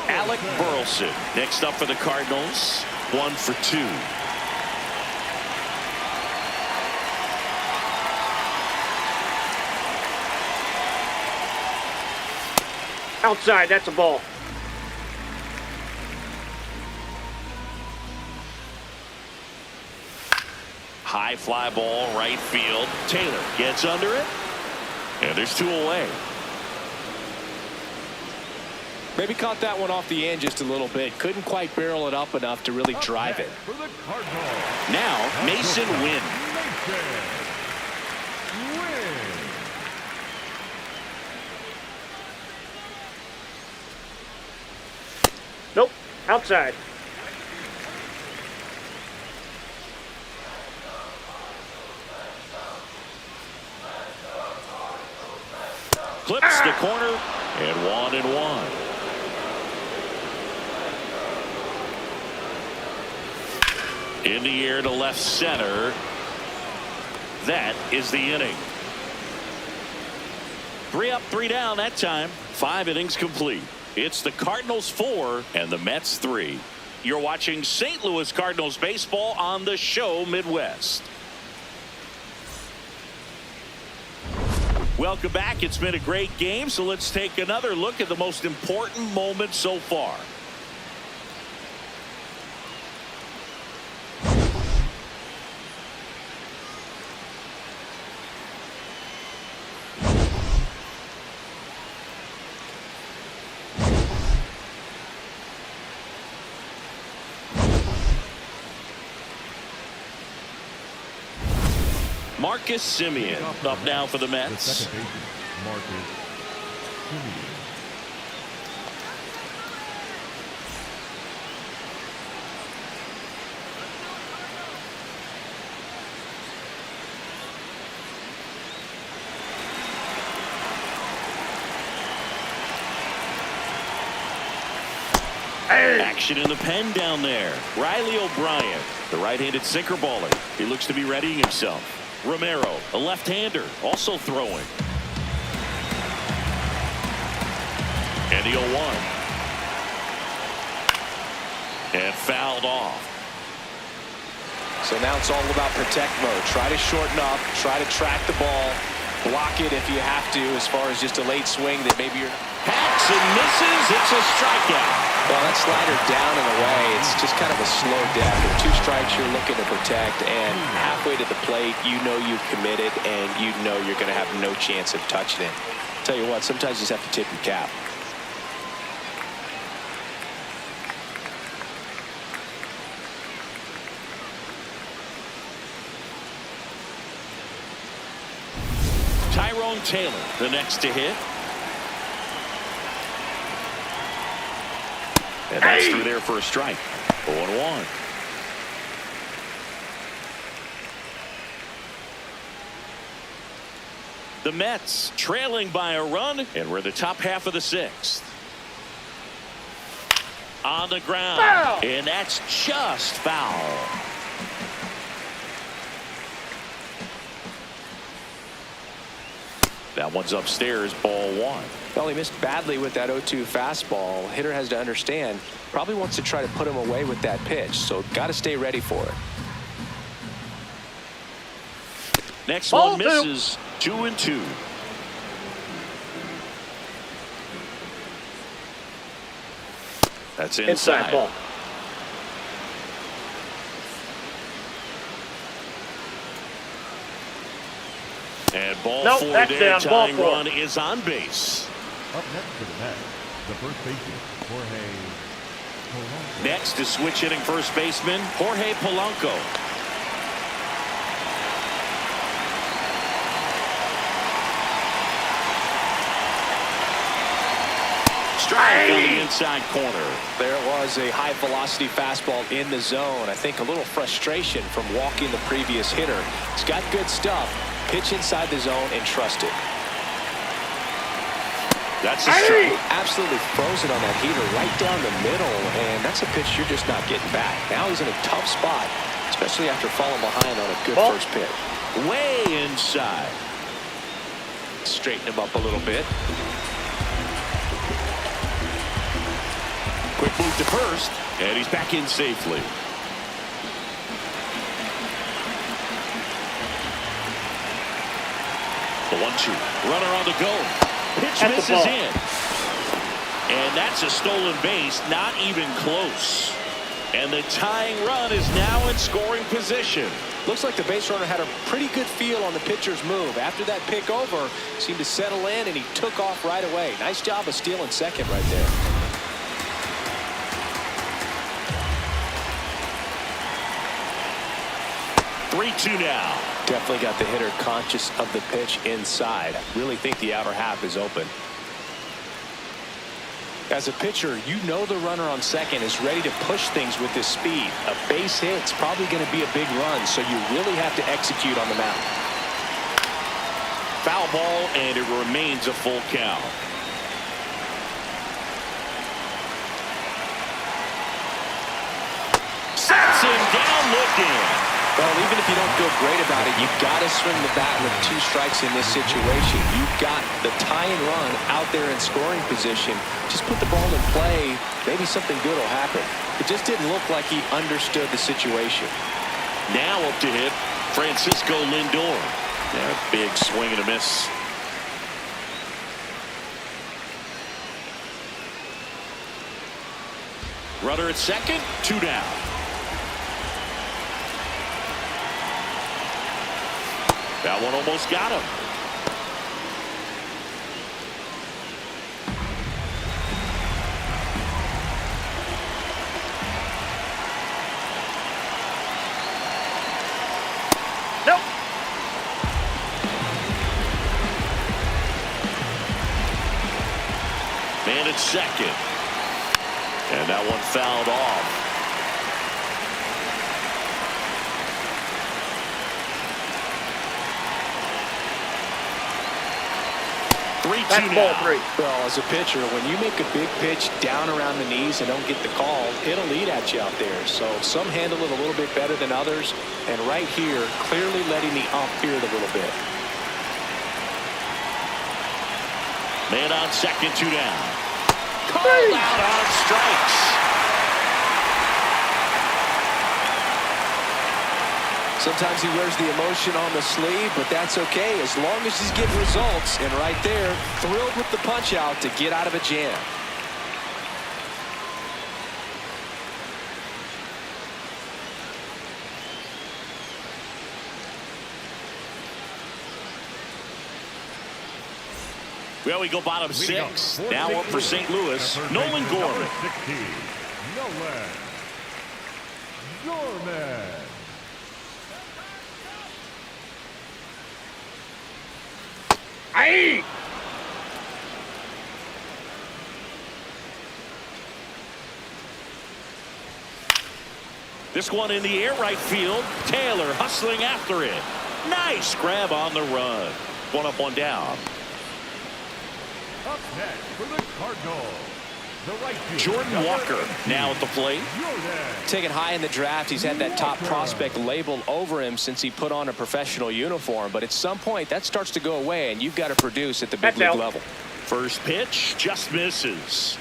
Alec Burleson next up for the Cardinals. 1 for 2. Outside. That's a ball. High fly ball, right field. Taylor gets under it. And there's 2 away. Maybe caught that one off the end just a little bit. Couldn't quite barrel it up enough to really drive it. for the Cardinals, Now, Mason Wynn. Mason Wynn. Nope. Outside. clips the corner, and 1-1. In the air to left center. That is the inning. 3 up, 3 down that time. 5 innings complete. It's the Cardinals 4 and the Mets 3. You're watching St. Louis Cardinals baseball on the show Midwest. Welcome back. It's been a great game, so let's take another look at the most important moment so far. Marcus Semien up now for the Mets. The second baseman, Marcus Semien. Action in the pen down there. Riley O'Brien, the right-handed sinker baller. He looks to be readying himself. Romero, a left-hander, also throwing. And the 0-1. And fouled off. So now it's all about protect mode. Try to shorten up, try to track the ball, block it if you have to, as far as just a late swing that maybe you're... Hacks and misses. It's a strikeout. Well, that slider down and away, it's just kind of a slow death. With 2 strikes you're looking to protect, and halfway to the plate, you know you've committed, and you know you're going to have no chance of touching it. Tell you what, sometimes you just have to tip your cap. Tyrone Taylor, the next to hit. And that's through there for a strike. 0-1. The Mets trailing by a run, and we're the top half of the 6th. On the ground. Foul. And that's just foul. That one's upstairs, ball 1. Well, he missed badly with that 0-2 fastball. Hitter has to understand, probably wants to try to put him away with that pitch, so got to stay ready for it. Next Ball one misses. 2-2. That's inside. Ball. And ball Nope, 4 that's there. down. Ball Tying 4. run is on base. Up next for the Mets, the first baseman, Jorge Polanco. Next to switch hitting first baseman Jorge Polanco. Strike on the inside corner. There was a high velocity fastball in the zone. I think a little frustration from walking the previous hitter. He's got good stuff. Pitch inside the zone and trust it. That's a strike. Absolutely frozen on that heater right down the middle, and that's a pitch you're just not getting back. Now he's in a tough spot, especially after falling behind on a good first pitch. Way inside. Straighten him up a little bit. Quick move to first, and he's back in safely. The 1-2. Runner on the go. Pitch At the misses ball. in. And that's a stolen base, not even close. And the tying run is now in scoring position. Looks like the base runner had a pretty good feel on the pitcher's move. After that pick over, seemed to settle in, and he took off right away. Nice job of stealing second right there. Three-2 now. Definitely got the hitter conscious of the pitch inside. Really think the outer half is open. As a pitcher, you know the runner on second is ready to push things with his speed. A base hit's probably going to be a big run, so you really have to execute on the mound. Foul ball, and it remains a full count. Sets him down looking. Well, even if you don't feel great about it, you've got to swing the bat with 2 strikes in this situation. You've got the tie and run out there in scoring position. Just put the ball in play. Maybe something good will happen. It just didn't look like he understood the situation. Now up to hit Francisco Lindor. Yeah, big swing and a miss. Runner at second, 2 down. That one almost got him. Nope. Man at second. And that one fouled off. That's ball 3. Well, as a pitcher, when you make a big pitch down around the knees and don't get the call, it'll eat at you out there. So some handle it a little bit better than others. And right here, clearly letting the ump hear it a little bit. Man on second, 2 down. Called out on strikes. Sometimes he wears the emotion on the sleeve, but that's okay as long as he's getting results. And right there, thrilled with the punch out to get out of a jam. Well, we go bottom 6. Now up for St. Louis, Nolan Gorman. 16, Nolan Gorman. Aye. This one in the air right field. Taylor hustling after it. Nice grab on the run. 1 up, 1 down. Up next for the Cardinals, the right fielder, Jordan Walker now at the plate. Taken high in the draft, he's had that top prospect labeled over him since he put on a professional uniform. But at some point, that starts to go away, and you've got to produce at the big league level. First pitch just misses.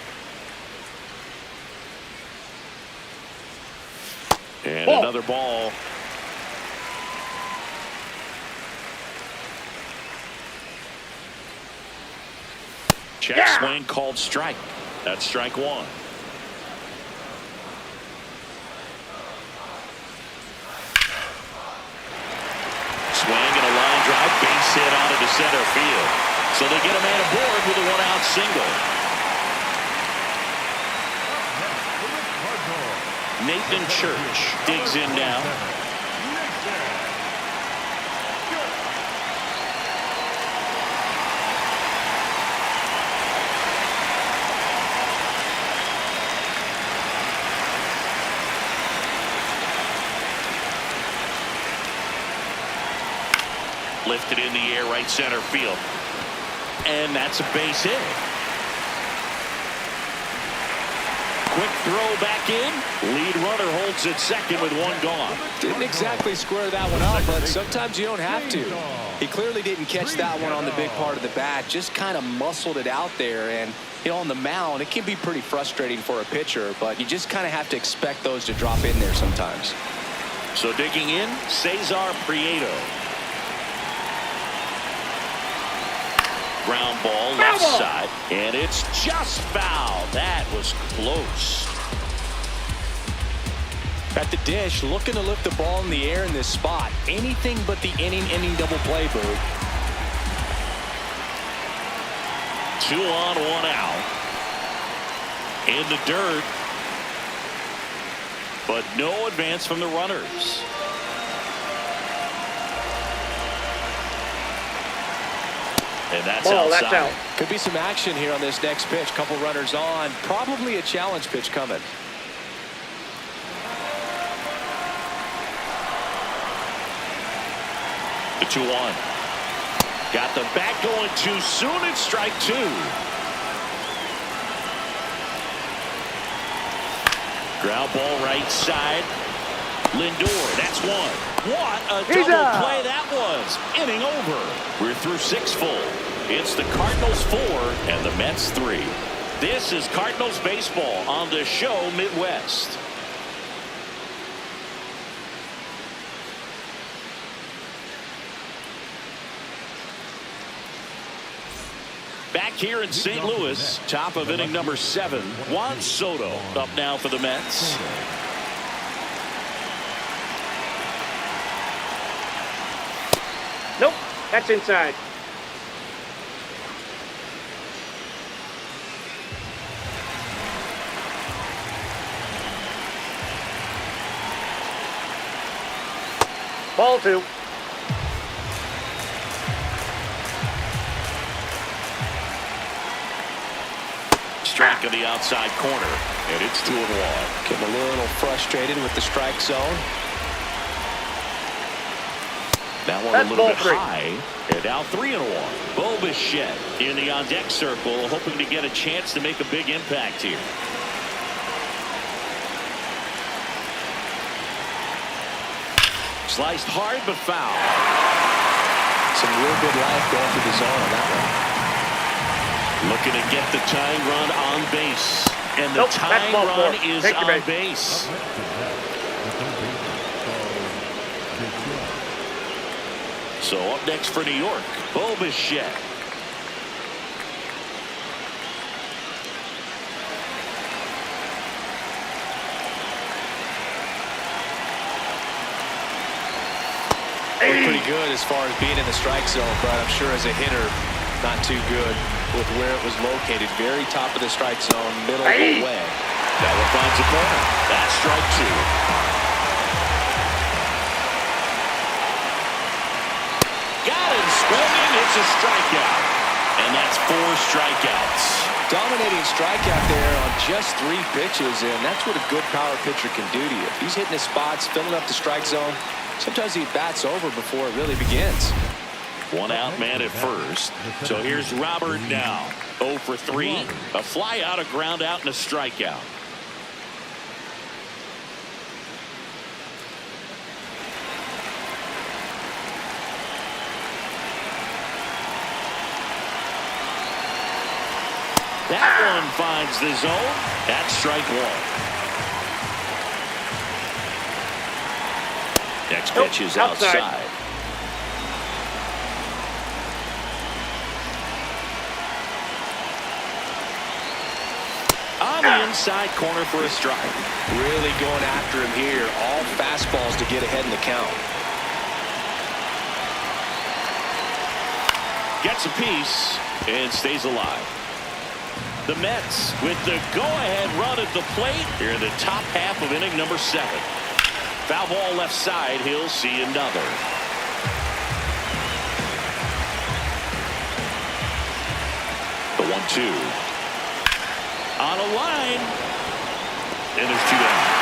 And another ball. Check swing called strike. That's strike 1. Swing and a line drive, base hit out into center field. So they get a man aboard with a 1-out single. Nathan Church digs in now. Lifted in the air, right center field. And that's a base hit. Quick throw back in. Lead runner holds at second with 1 gone. Didn't exactly square that one up, but sometimes you don't have to. He clearly didn't catch that one on the big part of the bat. Just kind of muscled it out there. And, you know, on the mound, it can be pretty frustrating for a pitcher, but you just kind of have to expect those to drop in there sometimes. So digging in, Cesar Prieto. Ground ball left side, and it's just foul. That was close. At the dish, looking to lift the ball in the air in this spot. Anything but the inning double play, Boo. 2 on, 1 out. In the dirt, but no advance from the runners. And that's outside. That's out. Could be some action here on this next pitch. Couple runners on. Probably a challenge pitch coming. The 2-1. Got the bat going too soon. It's strike two. Ground ball right side. Lindor, that's one. What a double play that was. Inning over. We're through 6 full. It's the Cardinals 4 and the Mets 3. This is Cardinals baseball on the show Midwest. Back here in St. Louis, top of inning number 7, Juan Soto up now for the Mets. Nope, that's inside. Ball 2. Strike on the outside corner, and it's 2-1. Getting a little frustrated with the strike zone. That one That's a little ball bit 3. high, and now 3-1. Bichette in the on-deck circle, hoping to get a chance to make a big impact here. Sliced hard, but foul. Some real good life going through the zone on that one. Looking to get the tying run on base. And the Nope, tying ball run 4. is Take your on base. base. So up next for New York, Bichette. Pretty good as far as being in the strike zone, but I'm sure as a hitter, not too good with where it was located. Very top of the strike zone, middle away. That one finds a corner. That's strike 2. Got him swinging. It's a strikeout. And that's 4 strikeouts. Dominating strikeout there on just 3 pitches, and that's what a good power pitcher can do to you. If he's hitting his spots, filling up the strike zone, sometimes he bats over before it really begins. 1 out man at first. So here's Robert now. 0 for 3. A fly out, a ground out, and a strikeout. That one finds the zone. That's strike 1. Next pitch is outside. On the inside corner for a strike. Really going after him here. All fastballs to get ahead in the count. Gets a piece and stays alive. The Mets with the go-ahead run at the plate here in the top half of inning number 7. Foul ball left side. He'll see another. The 1-2. On a line. And there's 2 down.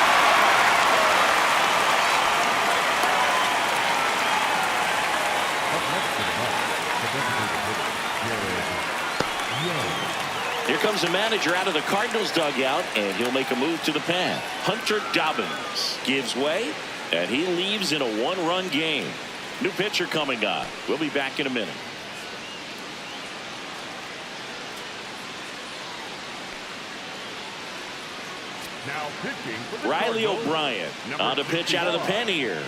Here comes the manager out of the Cardinals dugout, and he'll make a move to the pad. Hunter Dobbins gives way, and he leaves in a 1-run game. New pitcher coming on. We'll be back in a minute. Now pitching for the Riley Cardinals, O'Brien number on to pitch out of the 61. pen here.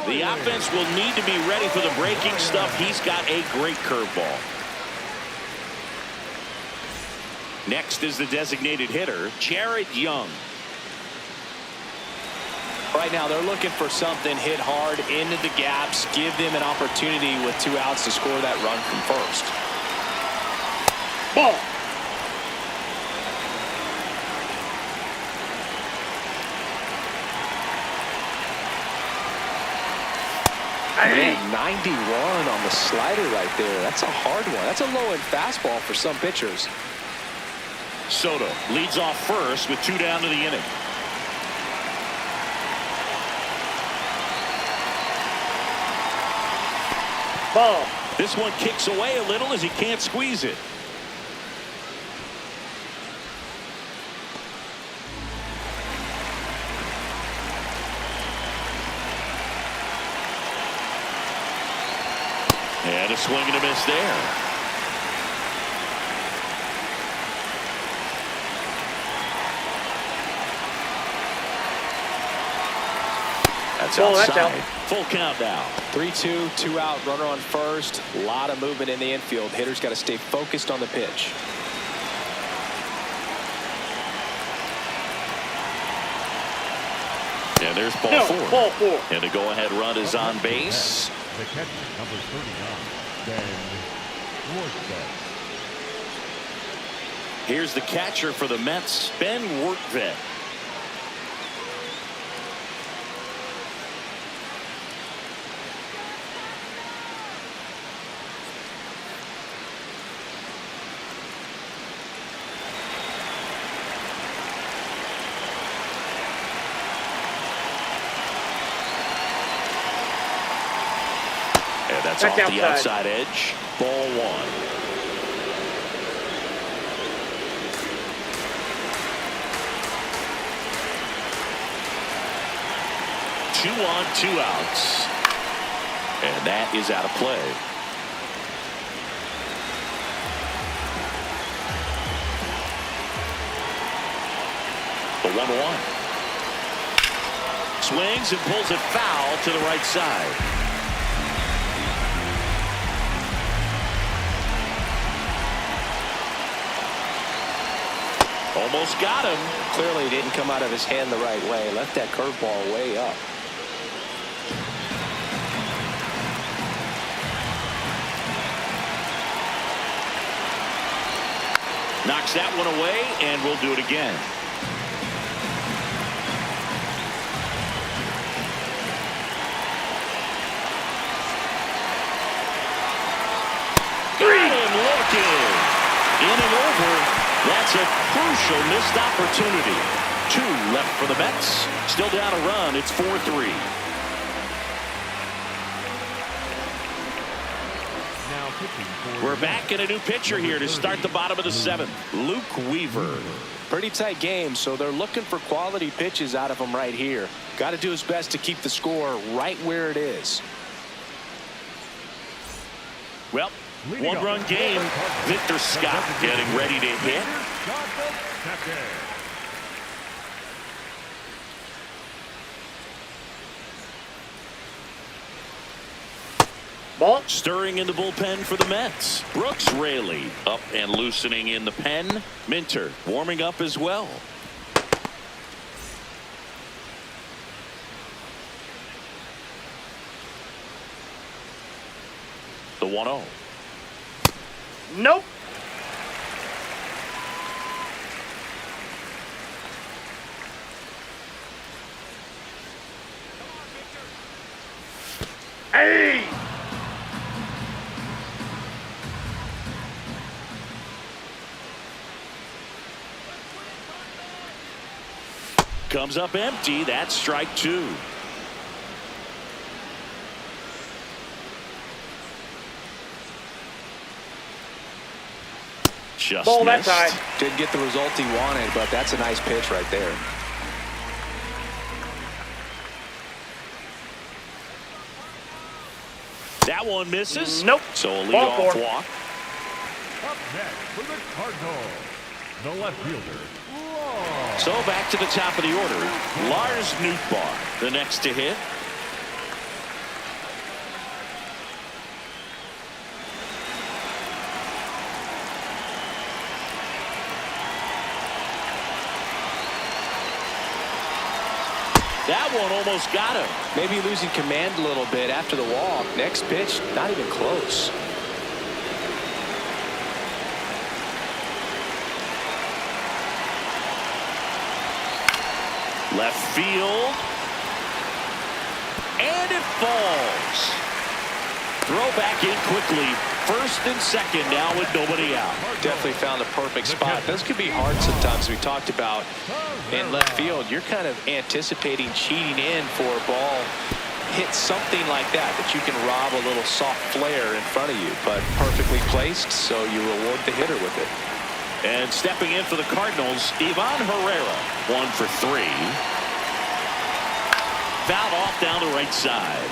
The offense will need to be ready for the breaking stuff. He's got a great curveball. Next is the designated hitter, Jared Young. Right now, they're looking for something hit hard into the gaps, give them an opportunity with 2 outs to score that run from first. Ball. Man, 91 on the slider right there. That's a hard one. That's a low-end fastball for some pitchers. Soto leads off first with 2 down to the inning. Ball. This one kicks away a little as he can't squeeze it. And a swing and a miss there. That's outside. Full count now. 3-2, 2 out, runner on first. A lot of movement in the infield. Hitter's got to stay focused on the pitch. And there's ball four. Ball four. And the go-ahead run is on base. The catcher, number 39, Ben Workvet. Here's the catcher for the Mets, Ben Workvet. That's off the outside edge. Ball one. Two on, 2 outs. And that is out of play. The 1-1. Swings and pulls it foul to the right side. Almost got him. Clearly didn't come out of his hand the right way. Left that curveball way up. Knocks that one away, and we'll do it again. Got him looking. In and over. That's a crucial missed opportunity. 2 left for the Mets. Still down a run. It's 4-3. Now pitching for We're back in a new pitcher here to start the bottom of the 7th. Luke Weaver. Pretty tight game, so they're looking for quality pitches out of him right here. Got to do his best to keep the score right where it is. Well, 1-run game. Victor Scott getting ready to hit. Ball. Stirring in the bullpen for the Mets. Brooks Raley up and loosening in the pen. Minter warming up as well. The 1-0. Nope. Hey. Comes up empty. That's strike 2. Just Ball that missed. side. Didn't get the result he wanted, but that's a nice pitch right there. That one misses. Nope. So a Ball leadoff four. walk. Up next for the Cardinals, the left fielder. So back to the top of the order. Lars Nootbaar, the next to hit. That one almost got him. Maybe losing command a little bit after the walk. Next pitch, not even close. Left field. And it falls. Throw back in quickly. First and second now with nobody out. Definitely found the perfect spot. Those could be hard sometimes. We talked about in left field. You're kind of anticipating cheating in for a ball hit something like that you can rob a little soft flare in front of you, but perfectly placed, so you reward the hitter with it. And stepping in for the Cardinals, Ivan Herrera, 1 for 3. Fouled off down the right side.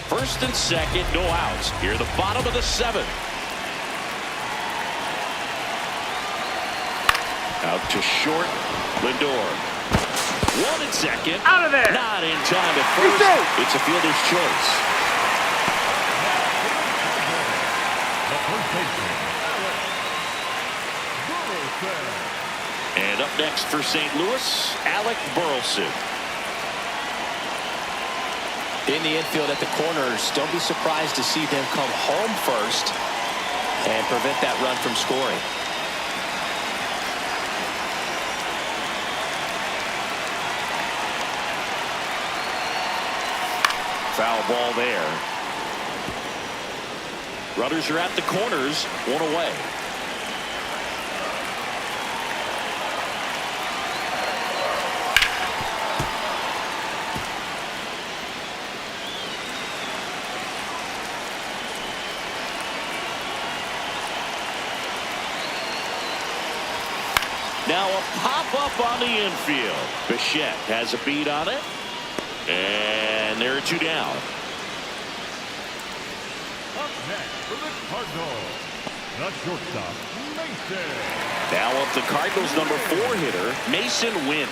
First and second, no outs. Here the bottom of the 7th. Out to short, Lindor. 1 and second. Out of there. Not in time at first. It's a fielder's choice. And up next for St. Louis, Alec Burleson. In the infield at the corners, don't be surprised to see them come home first and prevent that run from scoring. Foul ball there. Runners are at the corners, 1 away. Now a pop-up on the infield. Bichette has a beat on it. And there are 2 down. Up next for the Cardinals, the shortstop, Mason. Now up the Cardinals' number 4 hitter, Mason Wynn.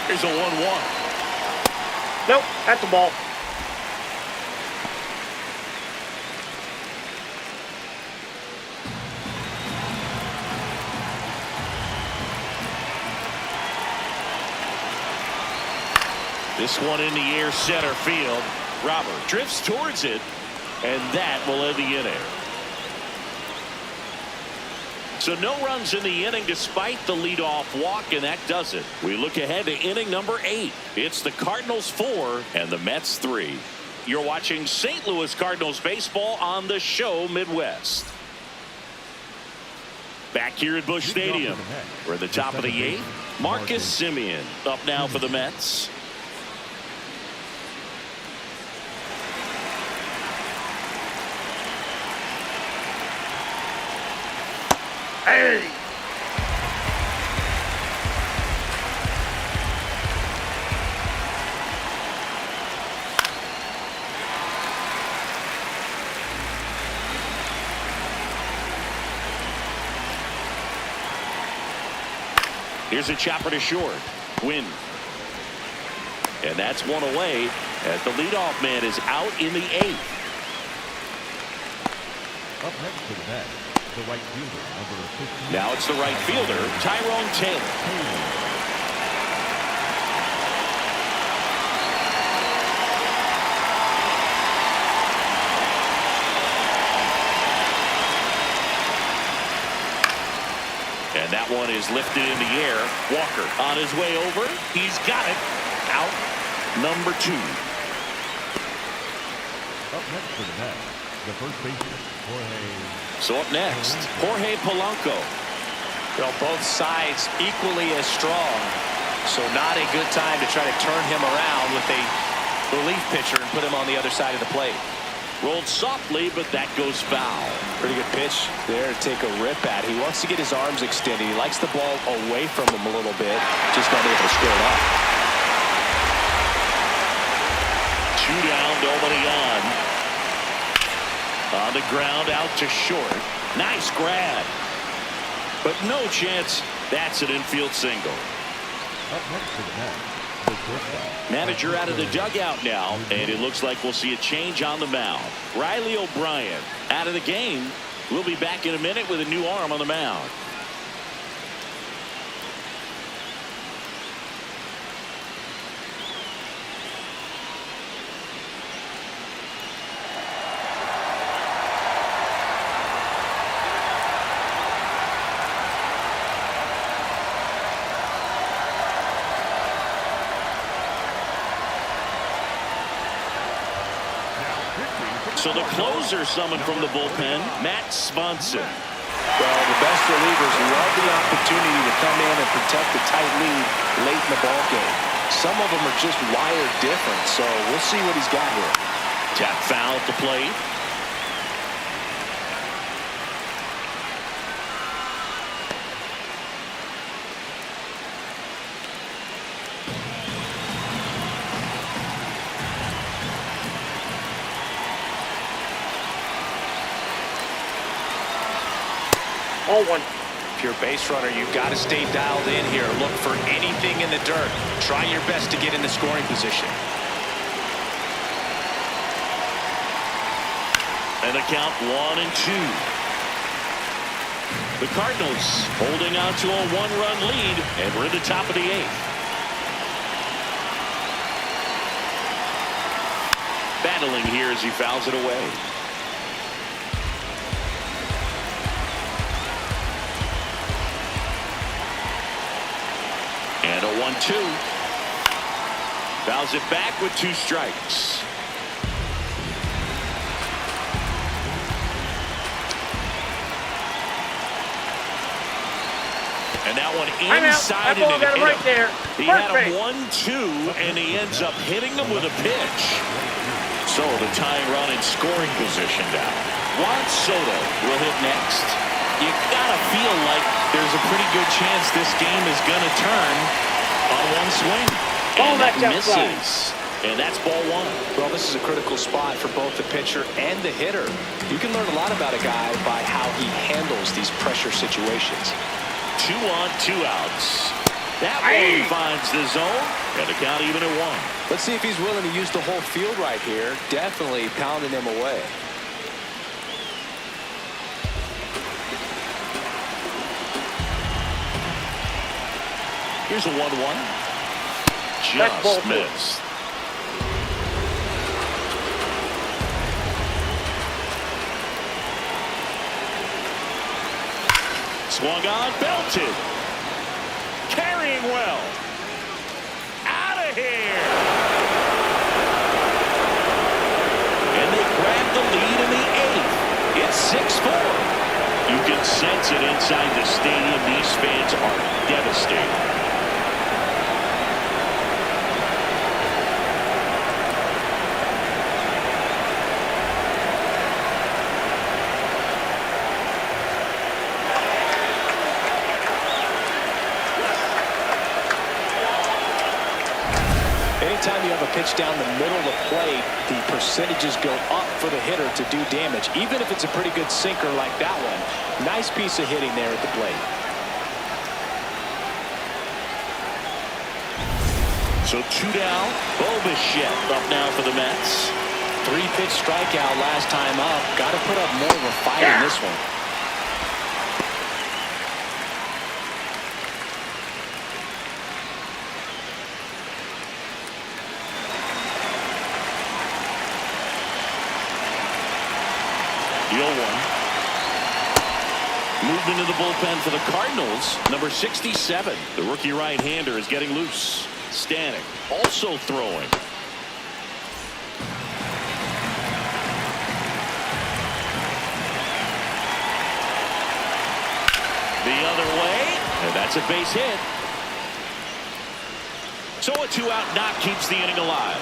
Here's a 1-1. Nope, that's the ball. This one in the air, center field. Robert drifts towards it, and that will end the inning. So no runs in the inning despite the leadoff walk, and that does it. We look ahead to inning number 8. It's the Cardinals 4 and the Mets 3. You're watching St. Louis Cardinals baseball on the show Midwest. Back here at Busch Stadium, we're at the top of the 8th. Marcus Semien up now for the Mets. Hey! Here's a chopper to short. Win. And that's 1 away as the leadoff man is out in the 8th. Up next to the bat, the right fielder, number 15. Now it's the right fielder, Tyrone Taylor. And that one is lifted in the air. Walker on his way over. He's got it. Out number 2. Up next to the bat, the first baseman, Jorge. So up next, Jorge Polanco. Well, both sides equally as strong, so not a good time to try to turn him around with a relief pitcher and put him on the other side of the plate. Rolled softly, but that goes foul. Pretty good pitch there to take a rip at. He wants to get his arms extended. He likes the ball away from him a little bit, just not able to square it up. 2 down, nobody on. On the ground, out to short. Nice grab. But no chance. That's an infield single. Up next to the bat, the clubhouse. Manager out of the dugout now, and it looks like we'll see a change on the mound. Riley O'Brien out of the game. We'll be back in a minute with a new arm on the mound. So the closer summoned from the bullpen, Matt Swanson. Well, the best relievers love the opportunity to come in and protect the tight lead late in the ball game. Some of them are just wired different, so we'll see what he's got here. Tap foul at the plate. All one. If you're a base runner, you've got to stay dialed in here. Look for anything in the dirt. Try your best to get in the scoring position. And the count 1-2. The Cardinals holding on to a one-run lead, and we're at the top of the 8th. Battling here as he fouls it away. And a 1-2. Fouls it back with 2 strikes. And that one inside that ball got him right there. He had a 1-2, and he ends up hitting them with a pitch. So the tying run in scoring position now. Juan Soto will hit next. You gotta feel like there's a pretty good chance this game is gonna turn on one swing. And that misses. And that's ball 1. Well, this is a critical spot for both the pitcher and the hitter. You can learn a lot about a guy by how he handles these pressure situations. 2 on, 2 outs. That one finds the zone, and the count even at 1. Let's see if he's willing to use the whole field right here. Definitely pounding him away. Here's a 1-1. Just missed. Swung on, belted. Carrying well. Out of here. And they grab the lead in the 8th. It's 6-4. You can sense it inside the stadium. These fans are devastated. Anytime you have a pitch down the middle of the plate, the percentages go up for the hitter to do damage, even if it's a pretty good sinker like that one. Nice piece of hitting there at the plate. So 2 down. Bichette up now for the Mets. 3-pitch strikeout last time up. Got to put up more of a fight in this one. The 0-1. Moved into the bullpen for the Cardinals. Number 67. The rookie right-hander is getting loose. Stanek also throwing. The other way, and that's a base hit. So a 2-out knock keeps the inning alive.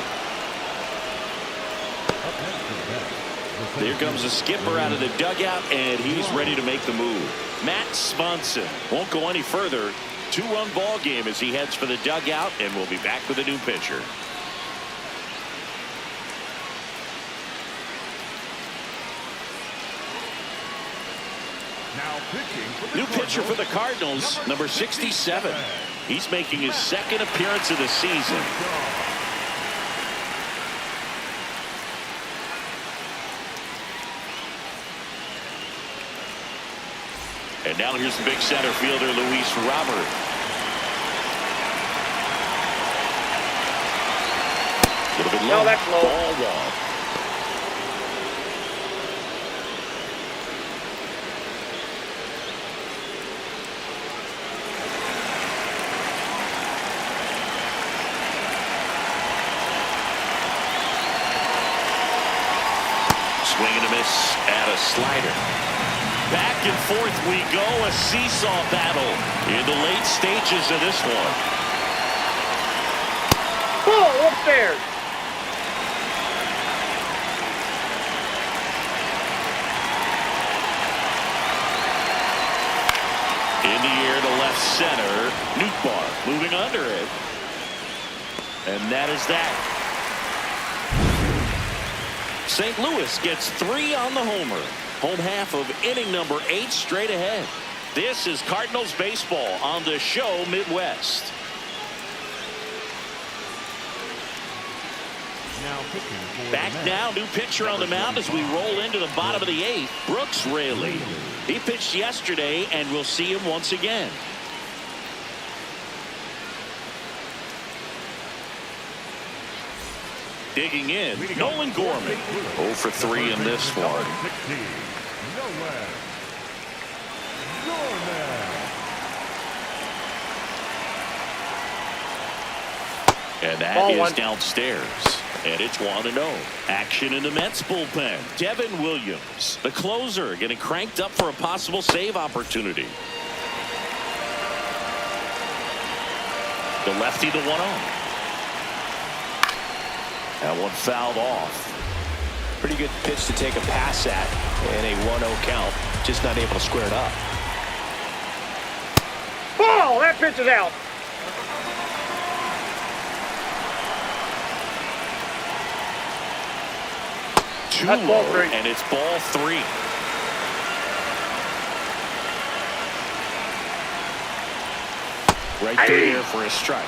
Here comes the skipper out of the dugout, and he's ready to make the move. Matt Swanson won't go any further. 2-run ball game as he heads for the dugout, and we'll be back with a new pitcher. Now pitching for the New pitcher for the Cardinals, number 67. He's making his second appearance of the season. And now here's the big center fielder, Luis Robert. A little bit low. No, that's low. Ball one. Swing and a miss at a slider. Back and forth we go, a seesaw battle in the late stages of this one. Ball upstairs. In the air to left center. Newtbar moving under it. And that is that. St. Louis gets 3 on the homer. Home half of inning number 8 straight ahead. This is Cardinals baseball on the show Midwest. Now pitching for Back the Mets. now, new pitcher on the mound as we roll into the bottom of the 8th. Brooks Raley. He pitched yesterday, and we'll see him once again. Digging in, Nolan Gorman. 0 for 3 in this one. 16, Nolan Gorman. And that Ball is one. downstairs. And it's 1-0. Action in the Mets bullpen. Devin Williams, the closer, getting cranked up for a possible save opportunity. The lefty, the 1-0. That one fouled off. Pretty good pitch to take a pass at in a 1-0 count. Just not able to square it up. Ball. That pitch is out. Too That's ball low, 3. and it's ball 3. Right through there for a strike.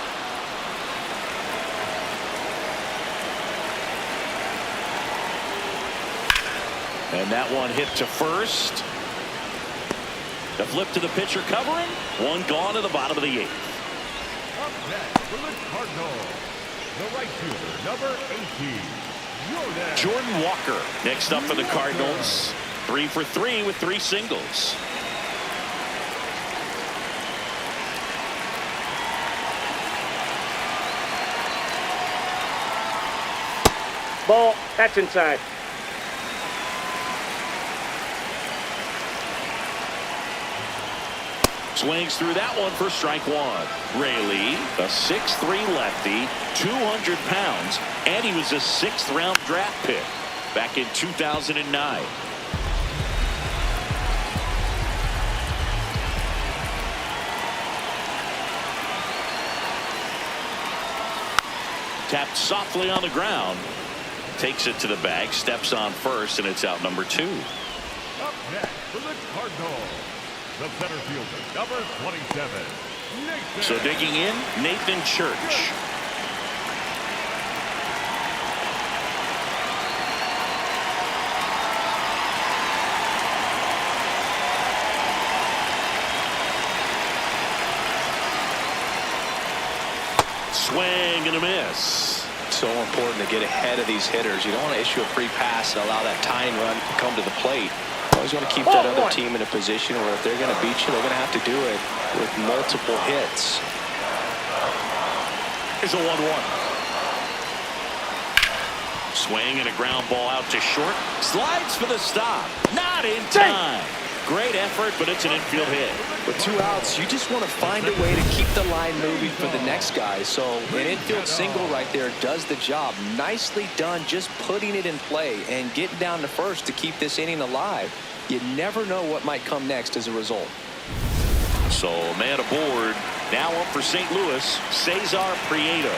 And that one hit to first. The flip to the pitcher covering. One gone to the bottom of the 8th. Up next for the Cardinals, the right fielder, number 18, Jordan Walker next up for the Cardinals. 3 for 3 with 3 singles. Ball. That's inside. Swings through that one for strike 1. Raley, a 6'3 lefty, 200 pounds, and he was a 6th round draft pick back in 2009. Tapped softly on the ground. Takes it to the bag, steps on first, and it's out number 2. Up next for the Cardinals, the center fielder, number 27, Nathan. So digging in, Nathan Church. Swing and a miss. So important to get ahead of these hitters. You don't want to issue a free pass and allow that tying run to come to the plate. You always want to keep that other team in a position where if they're going to beat you, they're going to have to do it with multiple hits. Here's a 1-1. Swing and a ground ball out to short. Slides for the stop. Not in time. Great effort, but it's an infield hit. With 2 outs, you just want to find a way to keep the line moving for the next guy. So an infield single right there does the job. Nicely done, just putting it in play and getting down to first to keep this inning alive. You never know what might come next as a result. So a man aboard. Now up for St. Louis, Cesar Prieto.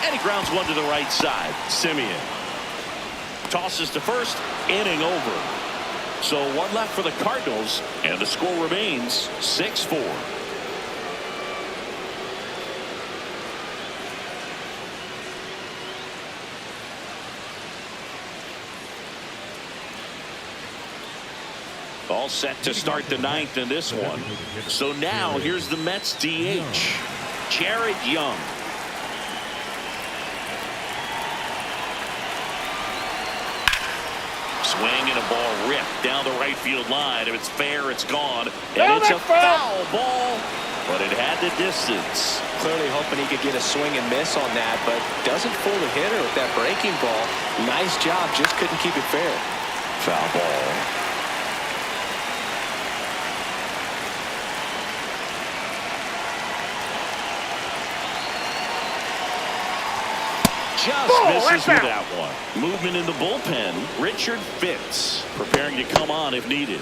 And he grounds one to the right side. Simeon tosses to first, inning over. So one left for the Cardinals, and the score remains 6-4. All set to start the ninth in this one. So now here's the Mets DH, Jared Young. Swing and a ball ripped down the right field line. If it's fair, it's gone. And it's a foul ball, but it had the distance. Clearly hoping he could get a swing and miss on that, but doesn't fool the hitter with that breaking ball. Nice job, just couldn't keep it fair. Foul ball. Just misses with that one. Movement in the bullpen. Richard Fitz preparing to come on if needed.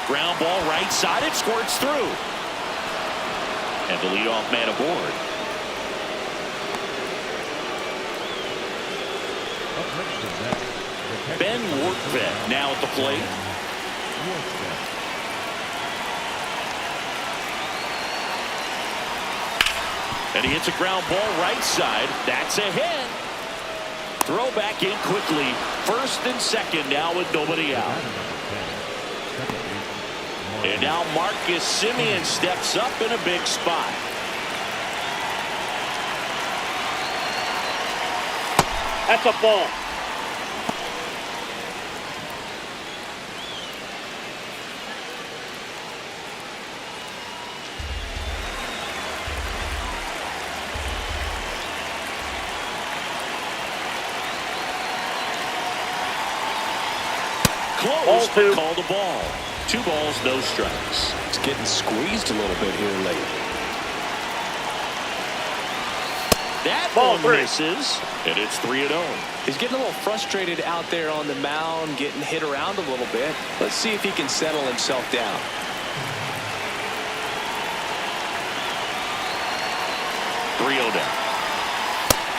Ground ball right side. It squirts through. And the leadoff man aboard. Up next to that, Ben Workvet now at the plate. And he hits a ground ball right side. That's a hit. Throw back in quickly. First and second now with nobody out. And now Marcus Simeon steps up in a big spot. That's a ball. Close, but called a ball. 2 balls, no strikes. It's getting squeezed a little bit here late. That ball misses, and it's 3-0. He's getting a little frustrated out there on the mound, getting hit around a little bit. Let's see if he can settle himself down. Down.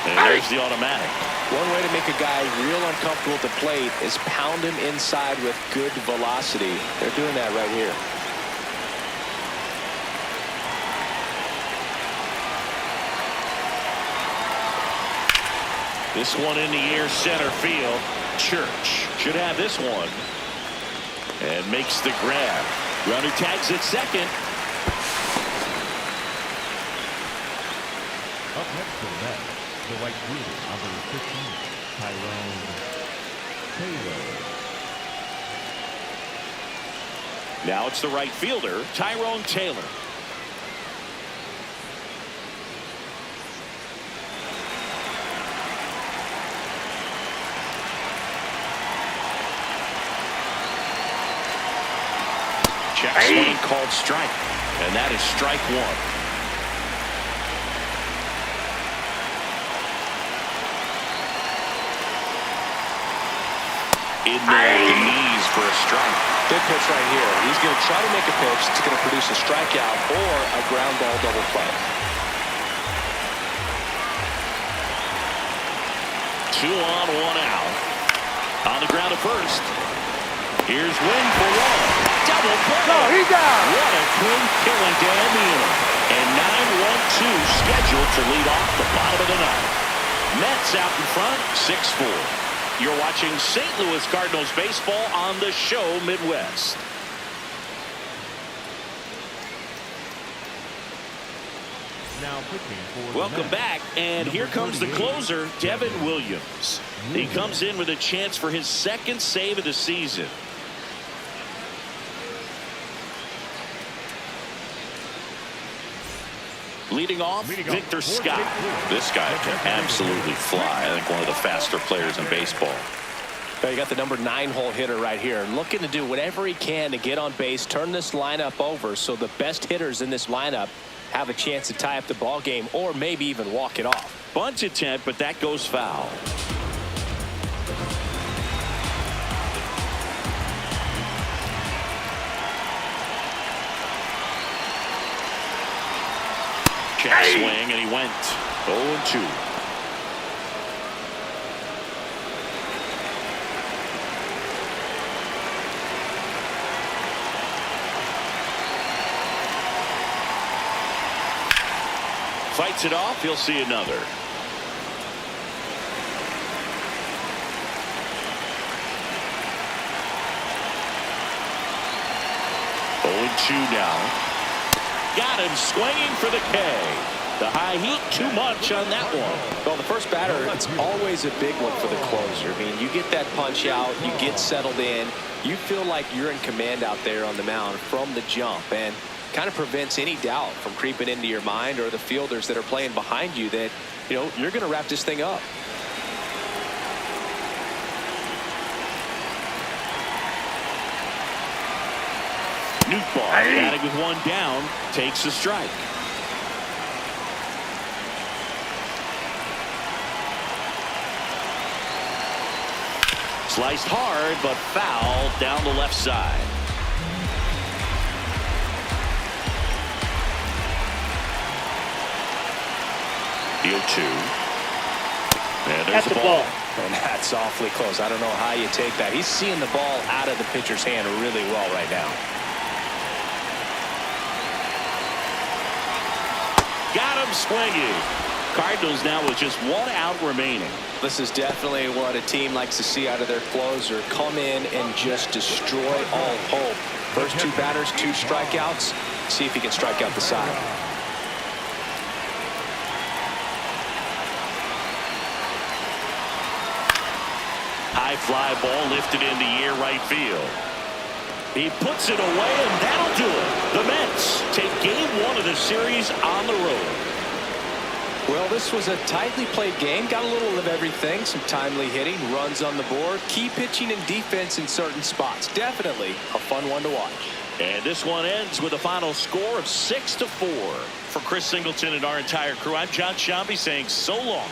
And there's the automatic. One way to make a guy real uncomfortable at the plate is pound him inside with good velocity. They're doing that right here. This one in the air, center field. Church should have this one. And makes the grab. Runner tags at second. Up next to that, the right fielder, number 15, Tyrone Taylor. Now it's the right fielder, Tyrone Taylor. Check swing called strike. And that is strike 1. In there, the knees for a strike. Big pitch right here. He's going to try to make a pitch that's going to produce a strikeout or a ground ball double play. 2 on, 1 out. On the ground at first. Here's Wynn for 1. Double play. No, he's down. What a twin killing down the inning. And 9-1-2 scheduled to lead off the bottom of the ninth. Mets out in front, 6-4. You're watching St. Louis Cardinals baseball on the show Midwest. Now pitching for Welcome back, and here comes the closer, Devin Williams. He comes in with a chance for his 2nd save of the season. Leading off, Victor Scott. This guy can absolutely fly. I think one of the faster players in baseball. You got the number 9 hole hitter right here, looking to do whatever he can to get on base, turn this lineup over so the best hitters in this lineup have a chance to tie up the ball game or maybe even walk it off. Bunt attempt, but that goes foul. check swing, and he went 0-2. Fights it off. He'll see another. Two now. Got him swinging for the K. The high heat, too much on that one. Well, the first batter, it's always a big one for the closer. I mean, you get that punch out, you get settled in, you feel like you're in command out there on the mound from the jump, and kind of prevents any doubt from creeping into your mind or the fielders that are playing behind you that, you know, you're going to wrap this thing up. Newtbar batting with one down, takes a strike. Sliced hard, but foul down the left side. The 0-2. And there's the ball. And that's awfully close. I don't know how you take that. He's seeing the ball out of the pitcher's hand really well right now. Got him swinging. Cardinals now with just one out remaining. This is definitely what a team likes to see out of their closer. Come in and just destroy all hope. First two batters, 2 strikeouts. See if he can strike out the side. High fly ball lifted into air right field. He puts it away, and that'll do it. The Mets take game 1 of the series on the road. Well, this was a tightly played game. Got a little of everything. Some timely hitting, runs on the board, key pitching and defense in certain spots. Definitely a fun one to watch. And this one ends with a final score of 6-4. For Chris Singleton and our entire crew, I'm John Shambi saying so long.